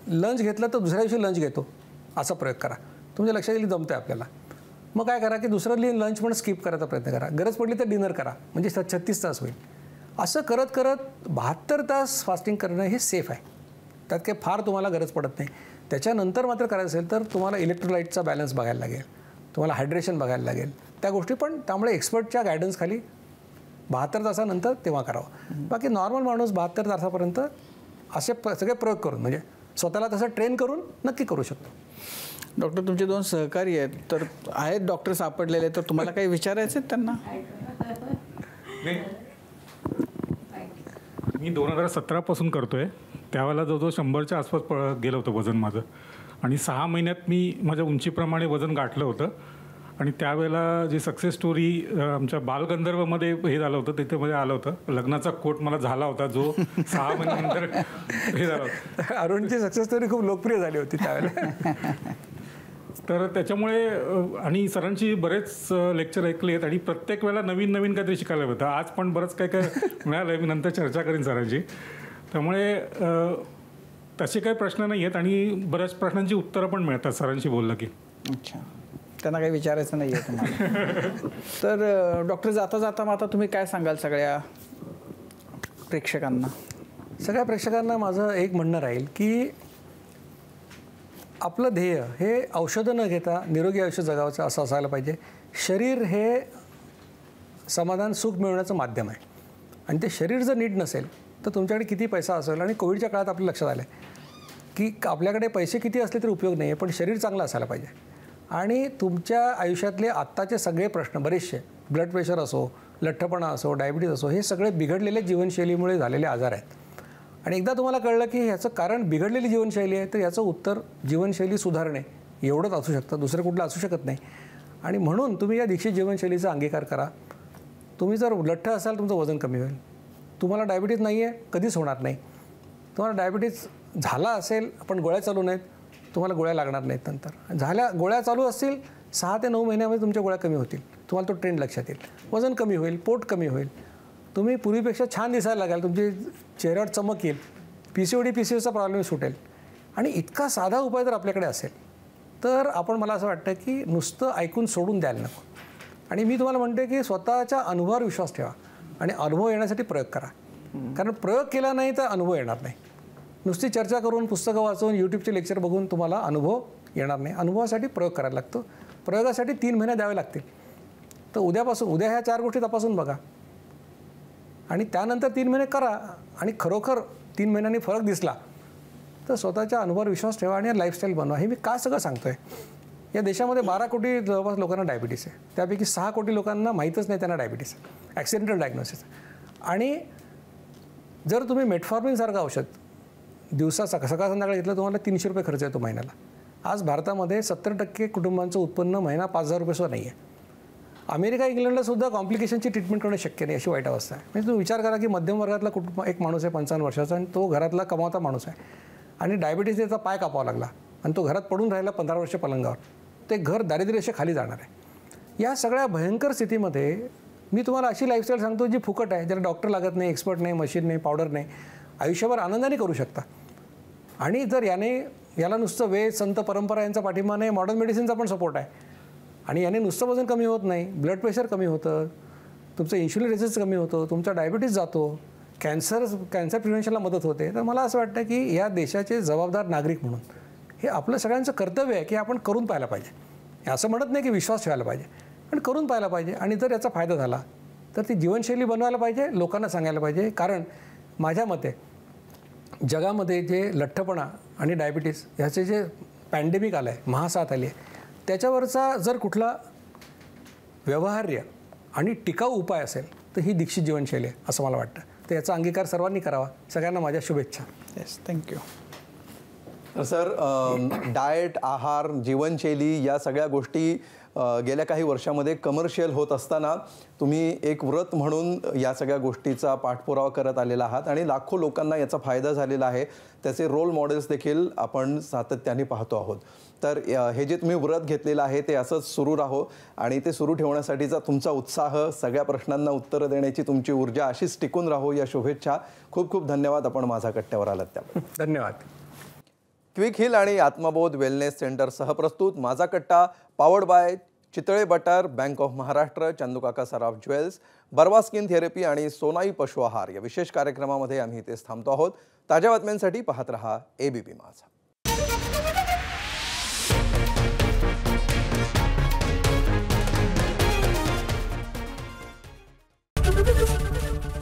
B: लंच घेतलं तर दुसऱ्या दिवशी लंच घेतो असा प्रयोग करा. तुमच्या लक्षात येईल जमतं आहे आपल्याला. मग काय करा की दुसरं लंच पण स्किप करायचा प्रयत्न करा. गरज पडली तर डिनर करा, म्हणजे 36 तास होईल. असं करत करत 72 तास फास्टिंग करणं हे सेफ आहे. त्यात काही फार तुम्हाला गरज पडत नाही. त्याच्यानंतर मात्र करायचं असेल तर तुम्हाला इलेक्ट्रोलाइटचा बॅलन्स बघायला लागेल, तुम्हाला हायड्रेशन बघायला लागेल, त्या गोष्टी पण त्यामुळे एक्सपर्टच्या गायडन्सखाली 72 तासानंतर तेव्हा करावं. बाकी नॉर्मल माणूस 72 तासापर्यंत असे सगळे प्रयोग करून म्हणजे स्वतःला तसं ट्रेन करून नक्की करू शकतो.
C: डॉक्टर, तुमचे 2 सहकारी आहेत तर आहेत डॉक्टर सापडलेले, तर तुम्हाला काही विचारायचं आहे त्यांना?
G: मी 2017 पासून करतोय. त्यावेळेला जवळजवळ 100च्या आसपास गेलं होतं वजन माझं. आणि 6 महिन्यात मी माझ्या उंचीप्रमाणे वजन गाठलं होतं. आणि त्यावेळेला जी सक्सेस स्टोरी आमच्या बालगंधर्वमध्ये हे झालं होतं, तिथे मध्ये आलं होतं. लग्नाचा कोट मला झाला होता जो 6 महिन्यानंतर हे झाला होता.
B: अरुणची सक्सेस स्टोरी खूप लोकप्रिय झाली होती त्यावेळेला.
G: तर त्याच्यामुळे आणि सरांची बरेच लेक्चर ऐकले आहेत आणि प्रत्येक वेळेला नवीन नवीन काहीतरी शिकायला होतं. आज पण बरंच काय काय मिळालं आहे. मी नंतर चर्चा करीन सरांची. त्यामुळे तसे काही प्रश्न नाही आहेत आणि बऱ्याच प्रश्नांची उत्तरं पण मिळतात सरांशी बोललं की.
C: अच्छा, त्यांना काही विचारायचं नाही आहे तुम्हाला. तर डॉक्टर, जाता जाता मग आता तुम्ही काय सांगाल सगळ्या प्रेक्षकांना?
B: सगळ्या प्रेक्षकांना माझं एक म्हणणं राहील की आपलं ध्येय हे औषधं न घेता निरोगी आयुष्य जगावचं असं असायला पाहिजे. शरीर हे समाधान सुख मिळवण्याचं माध्यम आहे आणि ते शरीर जर नीट नसेल तर तुमच्याकडे किती पैसा असेल. आणि कोविडच्या काळात आपल्या लक्षात आलं की आपल्याकडे पैसे किती असले तरी उपयोग नाही आहे, पण शरीर चांगलं असायला पाहिजे. आणि तुमच्या आयुष्यातले आत्ताचे सगळे प्रश्न बरेचसे, ब्लड प्रेशर असो, लठ्ठपणा असो, डायबिटीज असो, हे सगळे बिघडलेले जीवनशैलीमुळे झालेले आजार आहेत. आणि एकदा तुम्हाला कळलं की ह्याचं कारण बिघडलेली जीवनशैली आहे, तर याचं उत्तर जीवनशैली सुधारणे एवढंच असू शकतं, दुसरं कुठलं असू शकत नाही. आणि म्हणून तुम्ही या दीक्षित जीवनशैलीचा अंगीकार करा. तुम्ही जर लठ्ठ असाल तुमचं वजन कमी होईल. तुम्हाला डायबिटीज नाही आहे, कधीच होणार नाही. तुम्हाला डायबिटीज झाला असेल पण गोळ्या चालू नाहीत, तुम्हाला गोळ्या लागणार नाहीत. नंतर गोळ्या चालू असतील 6 ते 9 महिन्यामध्ये तुमच्या गोळ्या कमी होतील. तुम्हाला तो ट्रेंड लक्षात येईल. वजन कमी होईल, पोट कमी होईल, तुम्ही पूर्वीपेक्षा छान दिसायला लागाल, तुमची चेहऱ्यावर चमक येईल, PCODचा प्रॉब्लेम सुटेल. आणि इतका साधा उपाय जर आपल्याकडे असेल तर आपण, मला असं वाटतं की नुसतं ऐकून सोडून द्यायला नको. आणि मी तुम्हाला म्हणते की स्वतःच्या अनुभवावर विश्वास ठेवा आणि अनुभव येण्यासाठी प्रयोग करा. कारण प्रयोग केला नाही तर अनुभव येणार नाही. नुसती चर्चा करून, पुस्तकं वाचून, यूट्यूबचे लेक्चर बघून तुम्हाला अनुभव येणार नाही. अनुभवासाठी प्रयोग करायला लागतो. प्रयोगासाठी 3 महिने द्यावे लागतील. तर उद्या ह्या 4 गोष्टी तपासून बघा आणि त्यानंतर 3 महिने करा. आणि खरोखर 3 महिन्यांनी फरक दिसला तर स्वतःच्या अनुभवावर विश्वास ठेवा आणि लाईफस्टाईल बनवा. हे मी का सगळं सांगतो आहे? या देशामध्ये 12 कोटी जवळपास लोकांना डायबिटीस आहे. त्यापैकी 6 कोटी लोकांना माहीतच नाही त्यांना डायबिटीस आहे, ॲक्सिडेंटल डायग्नोसिस. आणि जर तुम्ही मेटफॉर्मिनसारखं औषध दिवसा सकाळ संध्याकाळी घेतलं, तुम्हाला 300 रुपये खर्च येतो महिन्याला. आज भारतामध्ये 70% कुटुंबांचं उत्पन्न महिना 5,000 रुपयेसुद्धा नाही आहे. अमेरिका, इंग्लंडला सुद्धा कॉम्प्लिकेशनची ट्रीटमेंट करणं शक्य नाही, अशी वाईट अवस्था आहे. म्हणजे तुम्ही विचार करा की मध्यम वर्गातला कुटुंब, एक माणूस आहे 55 वर्षाचा आणि तो घरातला कमावता माणूस आहे आणि डायबिटीस त्याचा पाय कापावा लागला आणि तो घरात पडून राहिला 15 वर्ष पलंगावर, ते घर दारिद्र्याच्या खाली जाणार आहे. या सगळ्या भयंकर स्थितीमध्ये मी तुम्हाला अशी लाईफस्टाईल सांगतो जी फुकट आहे, ज्याला डॉक्टर लागत नाही, एक्सपर्ट नाही, मशीन नाही, पावडर नाही, आयुष्यभर आनंदाने करू शकता. आणि जर याला नुसतं वेद, संत, परंपरा यांचा पाठिंबा नाही, मॉडर्न मेडिसिनचा पण सपोर्ट आहे आणि याने नुसतं वजन कमी होत नाही, ब्लड प्रेशर कमी होतं, तुमचं इन्शुलिन रेझिस्टन्स कमी होतो, तुमचा डायबिटीस जातो, कॅन्सर प्रिव्हेन्शनला मदत होते. तर मला असं वाटतं की या देशाचे जबाबदार नागरिक म्हणून हे आपलं सगळ्यांचं कर्तव्य आहे की आपण करून पाहायला पाहिजे. असं म्हणत नाही की विश्वास ठेवायला पाहिजे, पण करून पाहायला पाहिजे. आणि जर याचा फायदा झाला तर ती जीवनशैली बनवायला पाहिजे, लोकांना सांगायला पाहिजे. कारण माझ्या मते जगामध्ये जे लठ्ठपणा आणि डायबिटीस ह्याचे जे पॅन्डेमिक आलं आहे, महासाथ आली आहे, त्याच्यावरचा जर कुठला व्यवहार्य आणि टिकाऊ उपाय असेल तर ही दीक्षित जीवनशैली आहे असं मला वाटतं. तर याचा अंगीकार सर्वांनी करावा. सगळ्यांना माझ्या शुभेच्छा.
C: Yes, thank you.
A: सर, डाएट, आहार, जीवनशैली या सगळ्या गोष्टी गेल्या काही वर्षामध्ये कमर्शियल होत असताना तुम्ही एक व्रत म्हणून या सगळ्या गोष्टीचा पाठपुरावा करत आलेला आहात आणि लाखो लोकांना याचा फायदा झालेला आहे. त्याचे रोल मॉडेल्स देखील आपण सातत्याने पाहतो आहोत. तर हे जे तुम्ही व्रत घेतलेलं आहे ते असंच सुरू राहो आणि ते सुरू ठेवण्यासाठीचा तुमचा उत्साह, सगळ्या प्रश्नांना उत्तरं देण्याची तुमची ऊर्जा अशीच टिकून राहो या शुभेच्छा. खूप खूप धन्यवाद आपण माझा कट्ट्यावर आलात त्याबद्दल.
B: धन्यवाद.
A: क्विक हिल आणि आत्मबोध वेलनेस सेंटर सहप्रस्तुत माझा कट्टा, powered by Chitale butter, bank of Maharashtra, चंदूकाका Saraf jewels, Barva skin therapy आणि सोनाई पशु आहार या विशेष कार्यक्रमामध्ये आम्ही इथेच थांबतो आहोत. ताज्या बातम्यांसाठी पाहत रहा ABP माझा.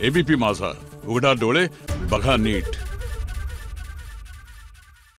H: ABP माझा, उघडा डोळे बघा नीट.